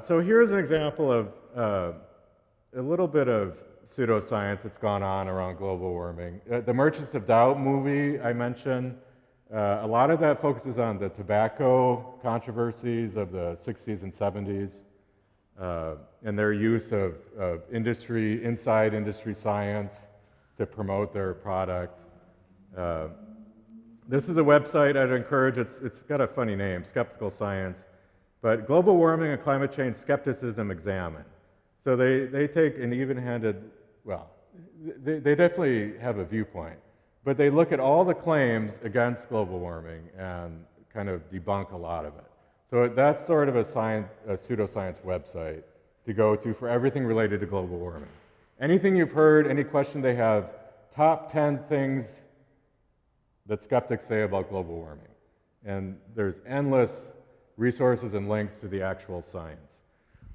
So here's an example of a little bit of pseudoscience that's gone on around global warming. The Merchants of Doubt movie I mentioned, a lot of that focuses on the tobacco controversies of the 60s and 70s and their use of inside industry science to promote their product. This is a website I'd encourage. It's got a funny name, Skeptical Science, but Global Warming and Climate Change Skepticism Examined. So they take an even-handed, well, they definitely have a viewpoint, but they look at all the claims against global warming and kind of debunk a lot of it. So that's sort of a pseudoscience website to go to for everything related to global warming. Anything you've heard, any question they have, top 10 things that skeptics say about global warming. And there's endless resources and links to the actual science.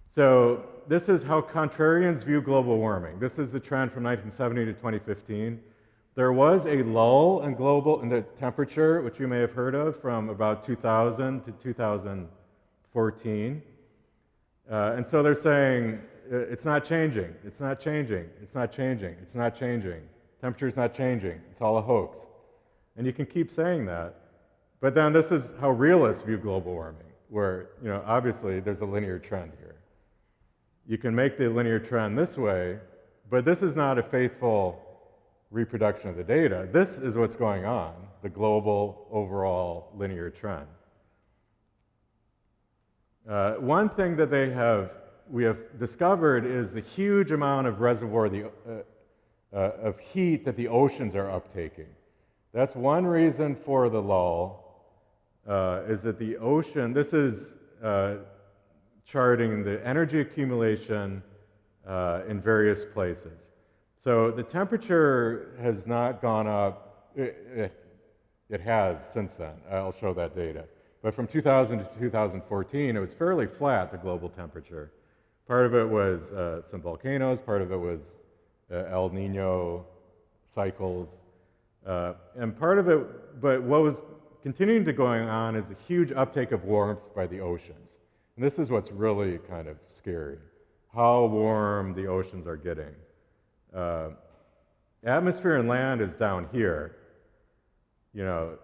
So this is how contrarians view global warming. This is the trend from 1970 to 2015. There was a lull in the temperature, which you may have heard of, from about 2000 to 2014. And so they're saying, it's not changing, it's not changing, it's not changing, it's not changing. Temperature's not changing, it's all a hoax. And you can keep saying that. But then this is how realists view global warming, where, obviously there's a linear trend here. You can make the linear trend this way, but this is not a faithful reproduction of the data. This is what's going on, the global overall linear trend. One thing that we have discovered is the huge amount of reservoir of heat that the oceans are uptaking. That's one reason for the lull, is that the ocean, this is charting the energy accumulation in various places. So the temperature has not gone up. It has since then. I'll show that data. But from 2000 to 2014, it was fairly flat, the global temperature. Part of it was some volcanoes, part of it was El Nino cycles, and part of it, but what was continuing to going on is a huge uptake of warmth by the oceans. And this is what's really kind of scary, how warm the oceans are getting. Atmosphere and land is down here,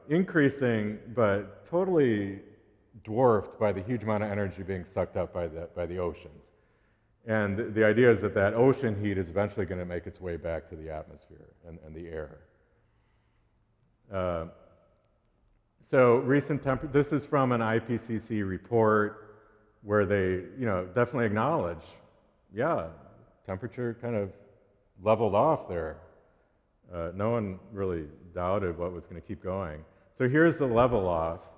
increasing, but totally dwarfed by the huge amount of energy being sucked up by the oceans. And the idea is that ocean heat is eventually going to make its way back to the atmosphere and the air. So this is from an IPCC report where they, definitely acknowledge, yeah, temperature kind of leveled off there. No one really doubted what was going to keep going. So here's the level off,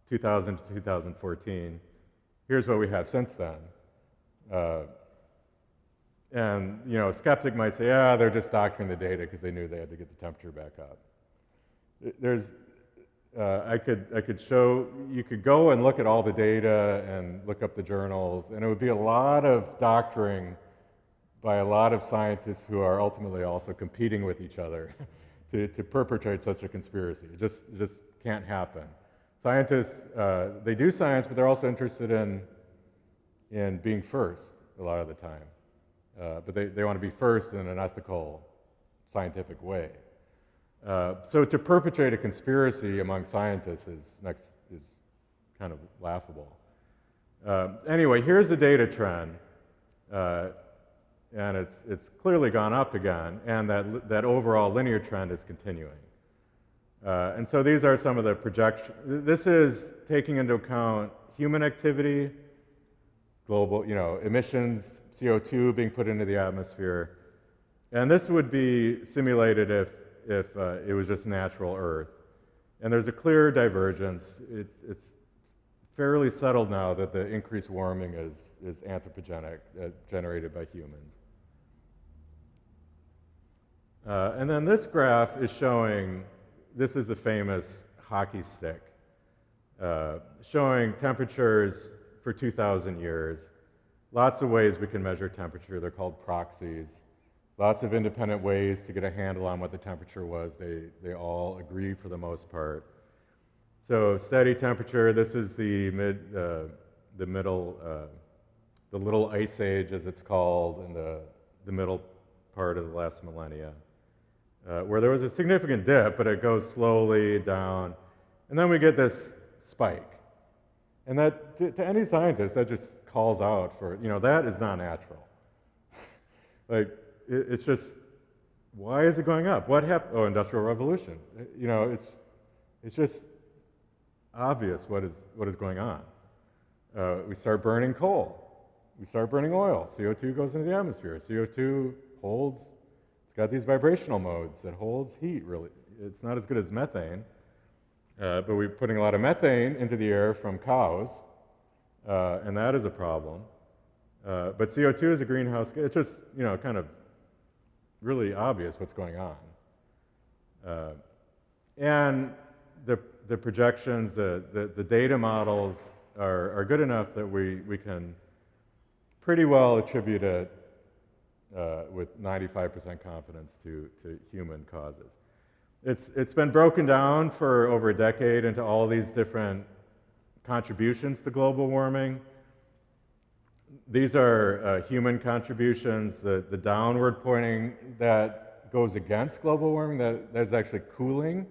2000 to 2014. Here's what we have since then. And, a skeptic might say, yeah, they're just doctoring the data because they knew they had to get the temperature back up. I could show, you could go and look at all the data and look up the journals, and it would be a lot of doctoring by a lot of scientists who are ultimately also competing with each other to perpetrate such a conspiracy. It just can't happen. Scientists, they do science, but they're also interested in being first a lot of the time. But they want to be first in an ethical, scientific way. So to perpetrate a conspiracy among scientists is kind of laughable. Anyway, here's the data trend. And it's clearly gone up again, and that overall linear trend is continuing. And so these are some of the projections. This is taking into account human activity, global, emissions, CO2 being put into the atmosphere. And this would be simulated if it was just natural Earth. And there's a clear divergence. It's fairly settled now that the increased warming is anthropogenic, generated by humans. And then this graph is showing, this is the famous hockey stick, showing temperatures for 2,000 years. Lots of ways we can measure temperature. They're called proxies. Lots of independent ways to get a handle on what the temperature was. They all agree for the most part. So steady temperature, this is the little ice age, as it's called, in the middle part of the last millennia, where there was a significant dip, but it goes slowly down. And then we get this spike. And that, to any scientist, that just calls out for, that is not natural. Like, it's just, why is it going up? What happened? Oh, Industrial Revolution. It's just obvious what is going on. We start burning coal. We start burning oil. CO2 goes into the atmosphere. CO2 holds, it's got these vibrational modes that holds heat, really. It's not as good as methane, but we're putting a lot of methane into the air from cows, and that is a problem. But CO2 is a greenhouse gas. It's just, kind of really obvious what's going on. And the projections, the data models are good enough that we can pretty well attribute it with 95% confidence to human causes. It's been broken down for over a decade into all these different contributions to global warming. These are human contributions. The downward pointing that goes against global warming, that is actually cooling.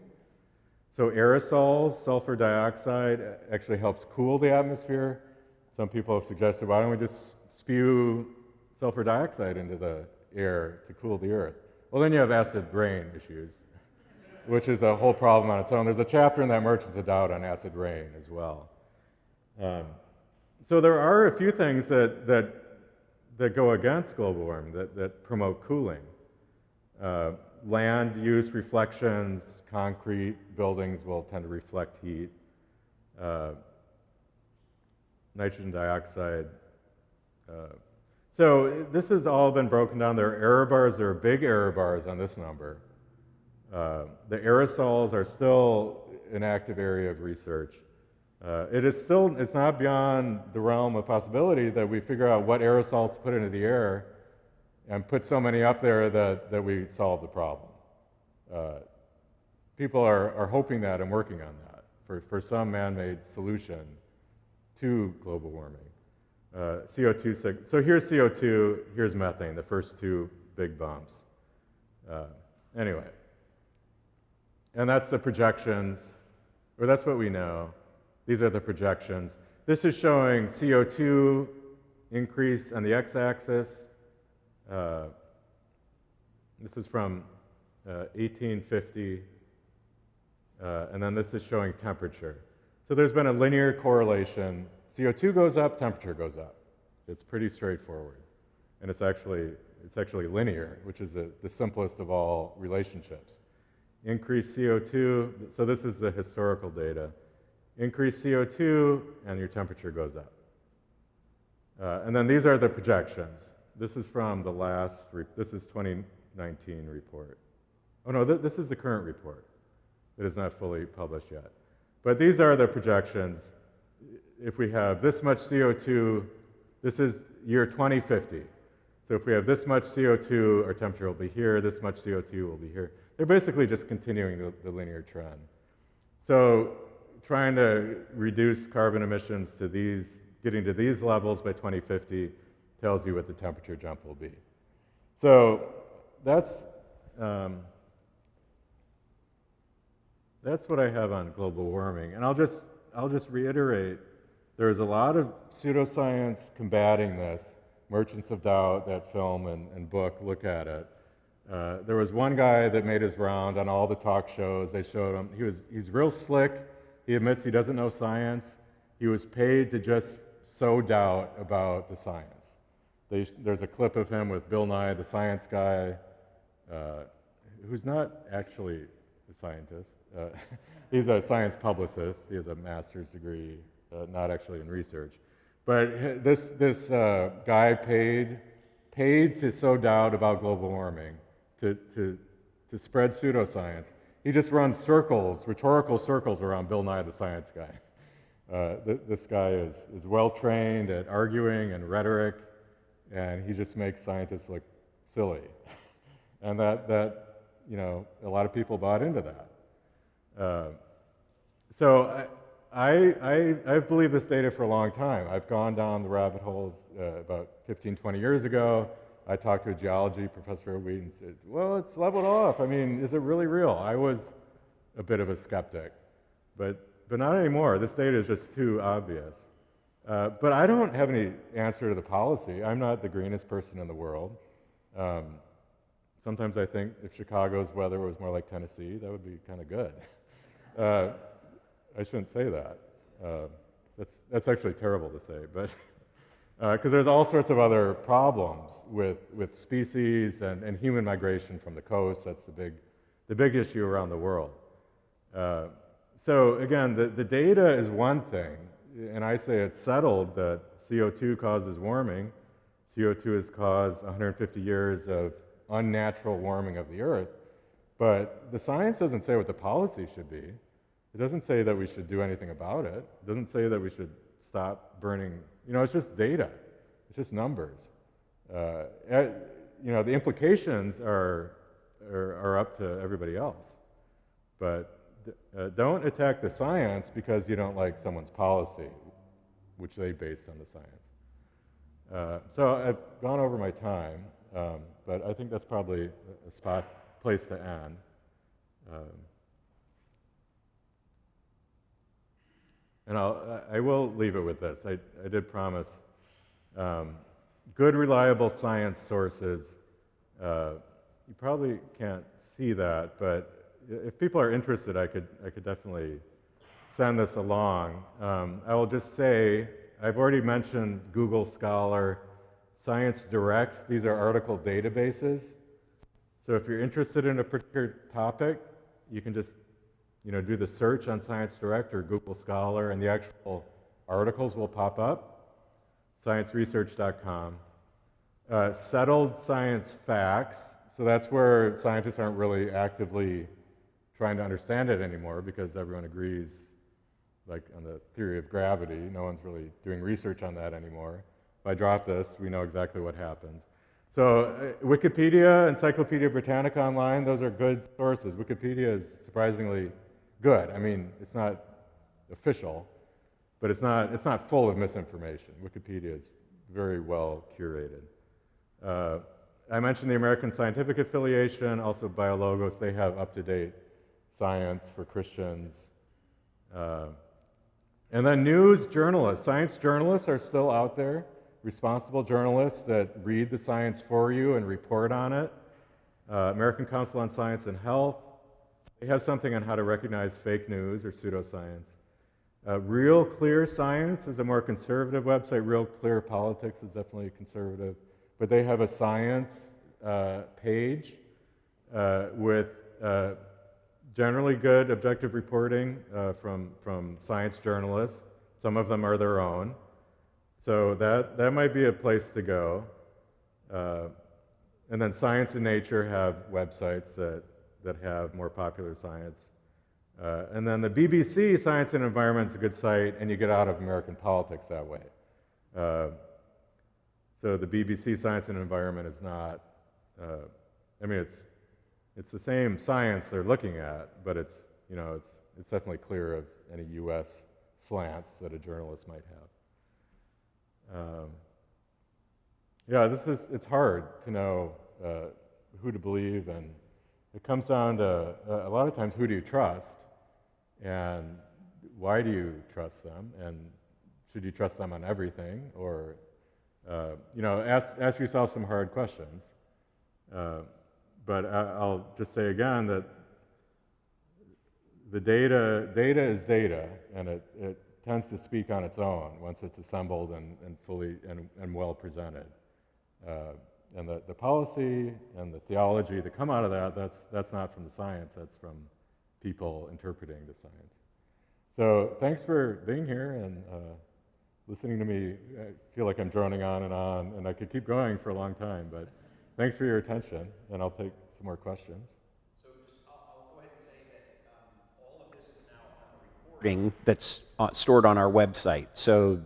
So aerosols, sulfur dioxide, actually helps cool the atmosphere. Some people have suggested, why don't we just spew sulfur dioxide into the air to cool the earth? Well, then you have acid rain issues, which is a whole problem on its own. There's a chapter in that Merchants of Doubt on acid rain as well. So there are a few things that go against global warming, that promote cooling. Land use reflections, concrete buildings will tend to reflect heat. Nitrogen dioxide. So this has all been broken down. There are error bars. There are big error bars on this number. The aerosols are still an active area of research. It's not beyond the realm of possibility that we figure out what aerosols to put into the air and put so many up there that we solve the problem. People are hoping that and working on that for some man-made solution to global warming. CO2, so here's CO2, here's methane, the first two big bumps. Anyway, and that's the projections, or that's what we know. These are the projections. This is showing CO2 increase on the x-axis. This is from 1850, and then this is showing temperature. So there's been a linear correlation. CO2 goes up, temperature goes up. It's pretty straightforward, and it's actually linear, which is the simplest of all relationships. Increase CO2, so this is the historical data. Increase CO2, and your temperature goes up. And then these are the projections. This is from the last, this is 2019 report. Oh no, this is the current report. It is not fully published yet. But these are the projections. If we have this much CO2, this is year 2050. So if we have this much CO2, our temperature will be here, this much CO2 will be here. They're basically just continuing the linear trend. So trying to reduce carbon emissions to getting to these levels by 2050 tells you what the temperature jump will be. So that's what I have on global warming. And I'll just reiterate, there's a lot of pseudoscience combating this. Merchants of Doubt, that film and book, look at it. There was one guy that made his round on all the talk shows. They showed him, he's real slick. He admits he doesn't know science. He was paid to just sow doubt about the science. There's a clip of him with Bill Nye, the science guy, who's not actually a scientist. He's a science publicist. He has a master's degree, not actually in research. But this guy paid to sow doubt about global warming, to to spread pseudoscience. He just runs circles, rhetorical circles around Bill Nye the Science Guy. This guy is well trained at arguing and rhetoric, and he just makes scientists look silly. And that you know, a lot of people bought into that. So I've believed this data for a long time. I've gone down the rabbit holes about 15, 20 years ago. I talked to a geology professor at Wheaton and said, well, it's leveled off. I mean, is it really real? I was a bit of a skeptic, but not anymore. This data is just too obvious. But I don't have any answer to the policy. I'm not the greenest person in the world. Sometimes I think if Chicago's weather was more like Tennessee, that would be kind of good. I shouldn't say that. That's actually terrible to say, but because there's all sorts of other problems with species and human migration from the coast. That's the big issue around the world. So again, the data is one thing, and I say it's settled that CO2 causes warming. CO2 has caused 150 years of unnatural warming of the Earth, but the science doesn't say what the policy should be. It doesn't say that we should do anything about it. It doesn't say that we should stop burning. You know, it's just data. It's just numbers. You know, the implications are up to everybody else. But don't attack the science because you don't like someone's policy, which they based on the science. So I've gone over my time, but I think that's probably a place to end. And I will leave it with this. I did promise good, reliable science sources. You probably can't see that, but if people are interested, I could definitely send this along. I will just say, I've already mentioned Google Scholar, Science Direct. These are article databases. So if you're interested in a particular topic, you can just do the search on Science Direct or Google Scholar, and the actual articles will pop up. ScienceResearch.com. Settled science facts. So that's where scientists aren't really actively trying to understand it anymore because everyone agrees, like on the theory of gravity. No one's really doing research on that anymore. If I drop this, we know exactly what happens. So Wikipedia, Encyclopedia Britannica Online, those are good sources. Wikipedia is surprisingly good. I mean, it's not official, but it's not full of misinformation. Wikipedia is very well curated. I mentioned the American Scientific Affiliation, also BioLogos. They have up-to-date science for Christians. And then news journalists. Science journalists are still out there, responsible journalists that read the science for you and report on it. American Council on Science and Health. They have something on how to recognize fake news or pseudoscience. Real Clear Science is a more conservative website. Real Clear Politics is definitely conservative. But they have a science page with generally good objective reporting from science journalists. Some of them are their own. So that might be a place to go. And then Science and Nature have websites that have more popular science. And then the BBC, Science and Environment, is a good site, and you get out of American politics that way. So the BBC Science and Environment is not, I mean, it's the same science they're looking at, but it's definitely clear of any US slants that a journalist might have. Yeah, it's hard to know who to believe, and it comes down to, a lot of times, who do you trust, and why do you trust them, and should you trust them on everything, or, ask yourself some hard questions. But I'll just say again that the data is data, and it tends to speak on its own once it's assembled and fully and well presented. And the policy and the theology that come out of that's not from the science, that's from people interpreting the science. So thanks for being here and listening to me. I feel like I'm droning on, and I could keep going for a long time, but thanks for your attention, and I'll take some more questions. So recording that's stored on our website. So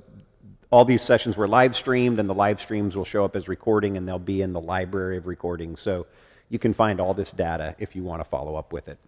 all these sessions were live streamed, and the live streams will show up as recording, and they'll be in the library of recordings. So you can find all this data if you want to follow up with it.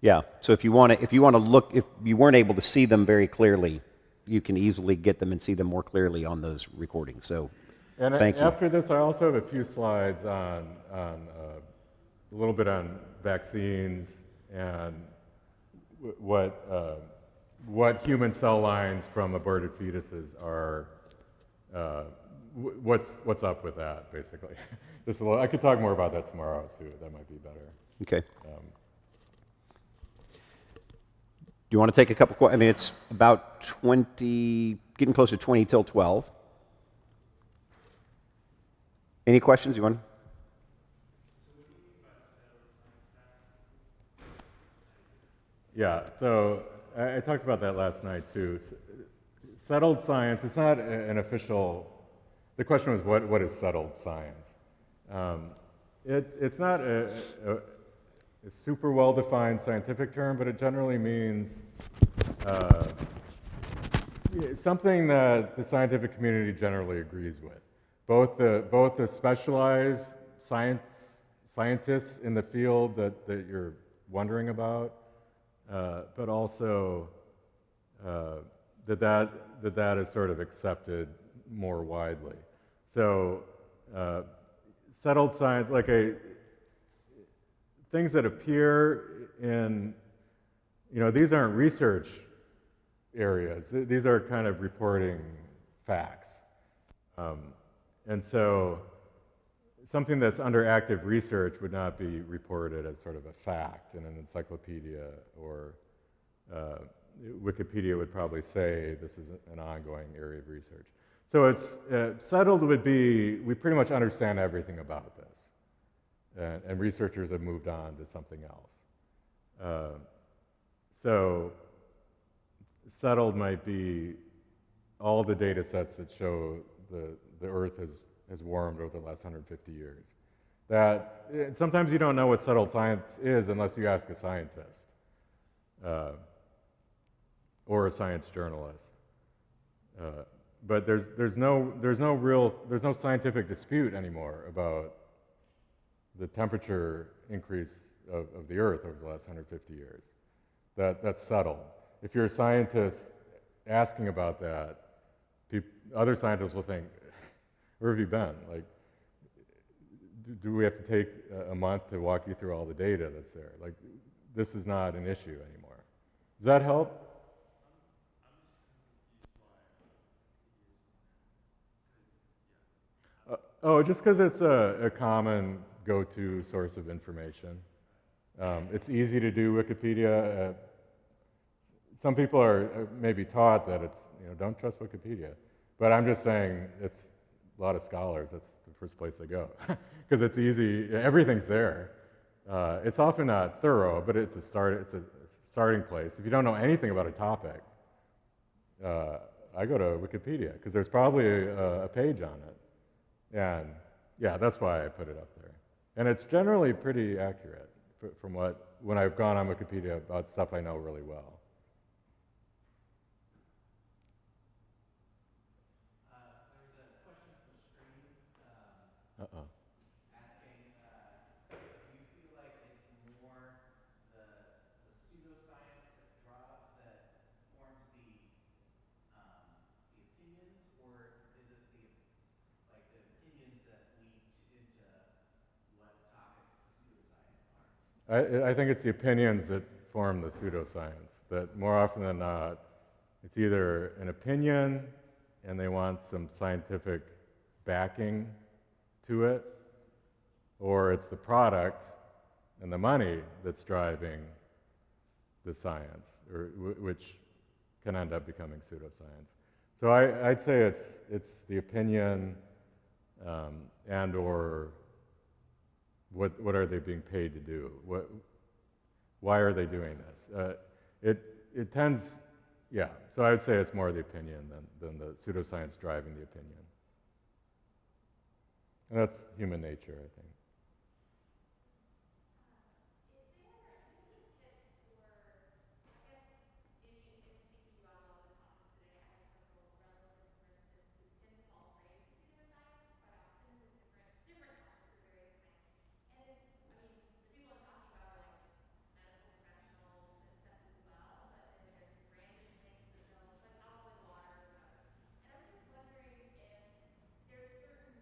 Yeah, so if you want to look, if you weren't able to see them very clearly, you can easily get them and see them more clearly on those recordings. So, and thank you. After this, I also have a few slides on a little bit on vaccines and what human cell lines from aborted fetuses are. What's up with that, basically? I could talk more about that tomorrow too. That might be better. Okay. Do you want to take a couple questions? I mean, it's about 20, getting close to 20 till 12. Any questions you want? Yeah, so I talked about that last night too. Settled science, it's not an official, the question was what is settled science? It's not a super well-defined scientific term, but it generally means something that the scientific community generally agrees with. Both the specialized scientists in the field that you're wondering about, but also that is sort of accepted more widely. So settled science, like things that appear in, these aren't research areas. These are kind of reporting facts. And so something that's under active research would not be reported as sort of a fact in an encyclopedia, or Wikipedia would probably say this is an ongoing area of research. So it's settled would be, we pretty much understand everything about this. And researchers have moved on to something else. So settled might be all the data sets that show the Earth has warmed over the last 150 years. That sometimes you don't know what settled science is unless you ask a scientist or a science journalist. But there's no scientific dispute anymore about the temperature increase of the Earth over the last 150 years. That's settled. If you're a scientist asking about that, other scientists will think, where have you been? Like, do we have to take a month to walk you through all the data that's there? Like, this is not an issue anymore. Does that help? Just because it's a common go-to source of information. It's easy to do Wikipedia. Some people are maybe taught that it's, don't trust Wikipedia. But I'm just saying it's a lot of scholars, that's the first place they go. Because it's easy, everything's there. It's often not thorough, but it's a starting place. If you don't know anything about a topic, I go to Wikipedia, because there's probably a page on it. And yeah, that's why I put it up there. And it's generally pretty accurate from when I've gone on Wikipedia about stuff I know really well. There's a question from the screen asking, do you feel like it's more the pseudoscience that forms the opinions, or is it the opinions that lead into what topics the pseudoscience are? I think it's the opinions that form the pseudoscience, that more often than not, it's either an opinion and they want some scientific backing to it, or it's the product and the money that's driving the science, or which can end up becoming pseudoscience. So I'd say it's the opinion and or what are they being paid to do? Why are they doing this? It tends yeah, so I would say it's more the opinion than the pseudoscience driving the opinion. And that's human nature, I think. Is there any tips for, I guess, in thinking about a lot of the topics today, I have several relatives, for instance, who tend to fall prey to pseudoscience quite often with different topics of various kinds. And it's, I mean, the people I'm talking about are like medical professionals and stuff as well, but then there's random things that they'll, like alkaline water or whatever. And I'm just wondering if there's certain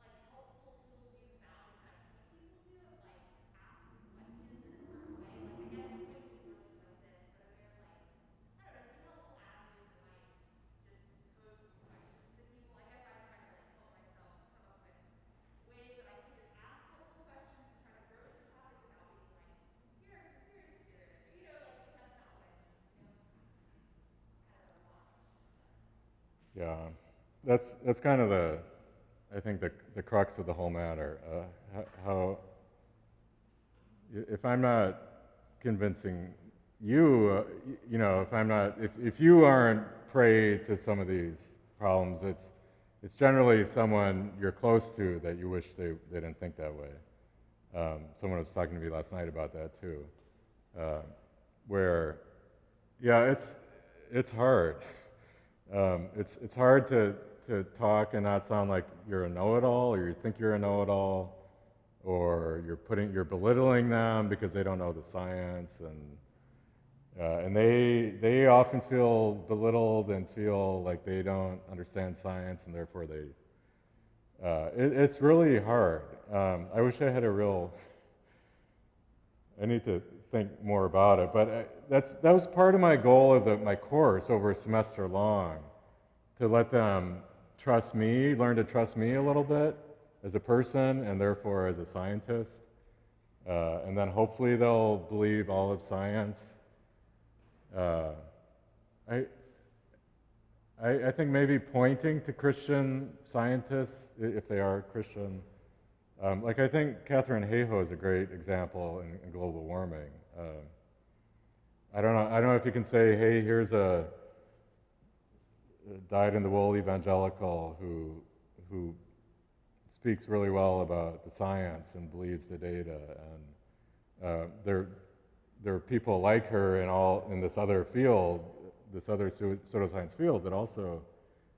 like helpful tools you found to kind of point people to of like asking questions in a certain way. Like I guess point to sources like this, but are there like, I don't know, some helpful avenues that might just pose some questions to people? I guess I've tried to like help myself come up with ways that I can just ask helpful questions to try to broach the topic without being like, you're a conspiracy theorist, or you know, like, because that's not what I mean, you know? Kind of a long question, but. Yeah, that's kind of I think the crux of the whole matter. How if I'm not convincing you, you know, if you aren't prey to some of these problems, it's generally someone you're close to that you wish they didn't think that way. Someone was talking to me last night about that too, where, yeah, it's hard. It's hard to talk and not sound like you're a know-it-all, or you think you're a know-it-all, or you're belittling them because they don't know the science, and they often feel belittled and feel like they don't understand science, and therefore it's really hard. I wish I had I need to think more about it, but that was part of my goal of my course over a semester long, to let them trust me, learn to trust me a little bit as a person and therefore as a scientist. And then hopefully they'll believe all of science. I think maybe pointing to Christian scientists, if they are Christian, like I think Katharine Hayhoe is a great example in global warming. I don't know if you can say, hey, here's a dyed-in-the-wool evangelical who speaks really well about the science and believes the data, and there are people like her in this other field, this other pseudoscience field, that also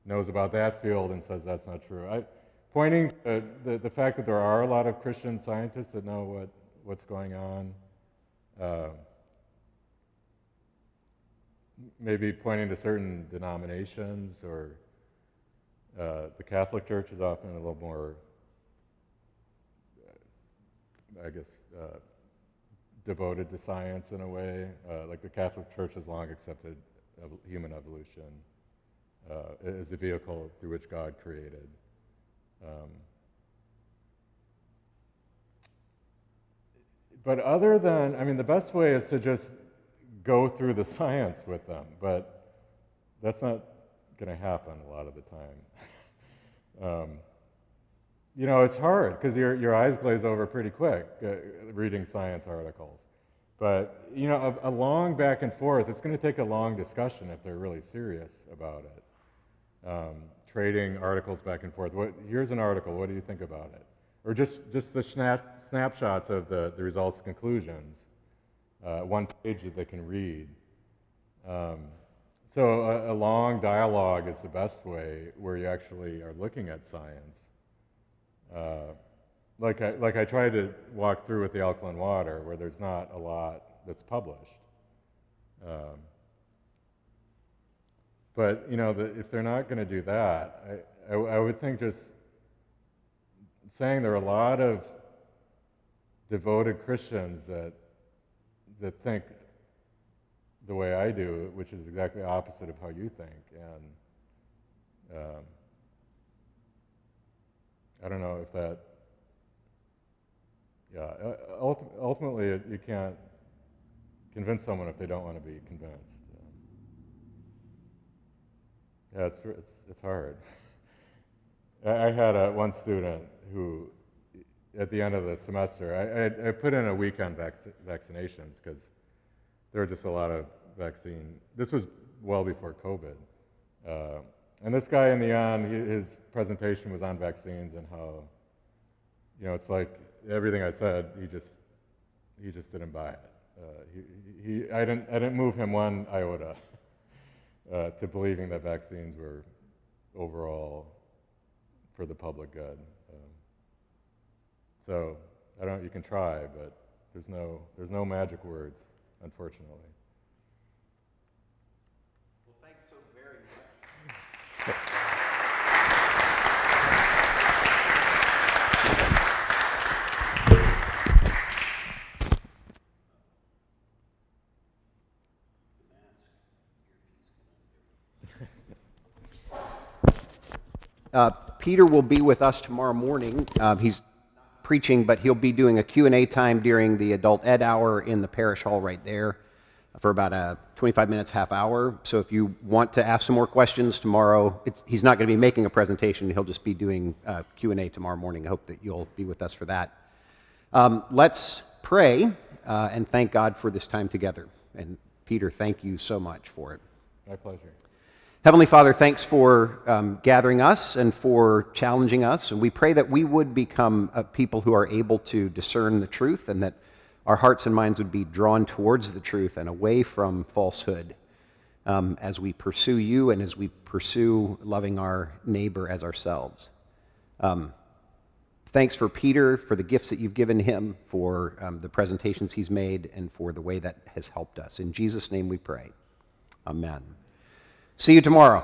knows about that field and says that's not true. Pointing to the fact that there are a lot of Christian scientists that know what's going on. Maybe pointing to certain denominations, or the Catholic Church is often a little more, I guess, devoted to science in a way. Like the Catholic Church has long accepted human evolution as the vehicle through which God created. But other than, I mean, the best way is to just go through the science with them, but that's not going to happen a lot of the time. You know, it's hard because your eyes glaze over pretty quick reading science articles. But, you know, a long back and forth, it's going to take a long discussion if they're really serious about it. Trading articles back and forth. Here's an article, what do you think about it? Or just the snapshots of the results and conclusions. One page that they can read. So a long dialogue is the best way, where you actually are looking at science. Like I tried to walk through with the alkaline water, where there's not a lot that's published. But you know, if they're not going to do that, I would think just saying there are a lot of devoted Christians that think the way I do, which is exactly opposite of how you think, and I don't know if that. Yeah, ultimately, you can't convince someone if they don't want to be convinced. Yeah, it's hard. I had one student who, at the end of the semester, I put in a week on vaccinations because there were just a lot of vaccine. This was well before COVID. And this guy in the end, his presentation was on vaccines and how, it's like everything I said, he just didn't buy it. I didn't move him one iota to believing that vaccines were overall for the public good. So you can try, but there's no magic words, unfortunately. Well, thanks so very much. Peter will be with us tomorrow morning. He's preaching, but he'll be doing a Q&A time during the adult ed hour in the parish hall right there for about 25 minutes, half hour. So if you want to ask some more questions tomorrow, he's not going to be making a presentation. He'll just be doing Q&A tomorrow morning. I hope that you'll be with us for that. Let's pray and thank God for this time together. And Peter, thank you so much for it. My pleasure. Heavenly Father, thanks for gathering us and for challenging us. And we pray that we would become people who are able to discern the truth, and that our hearts and minds would be drawn towards the truth and away from falsehood as we pursue you and as we pursue loving our neighbor as ourselves. Thanks for Peter, for the gifts that you've given him, for the presentations he's made, and for the way that has helped us. In Jesus' name we pray. Amen. See you tomorrow.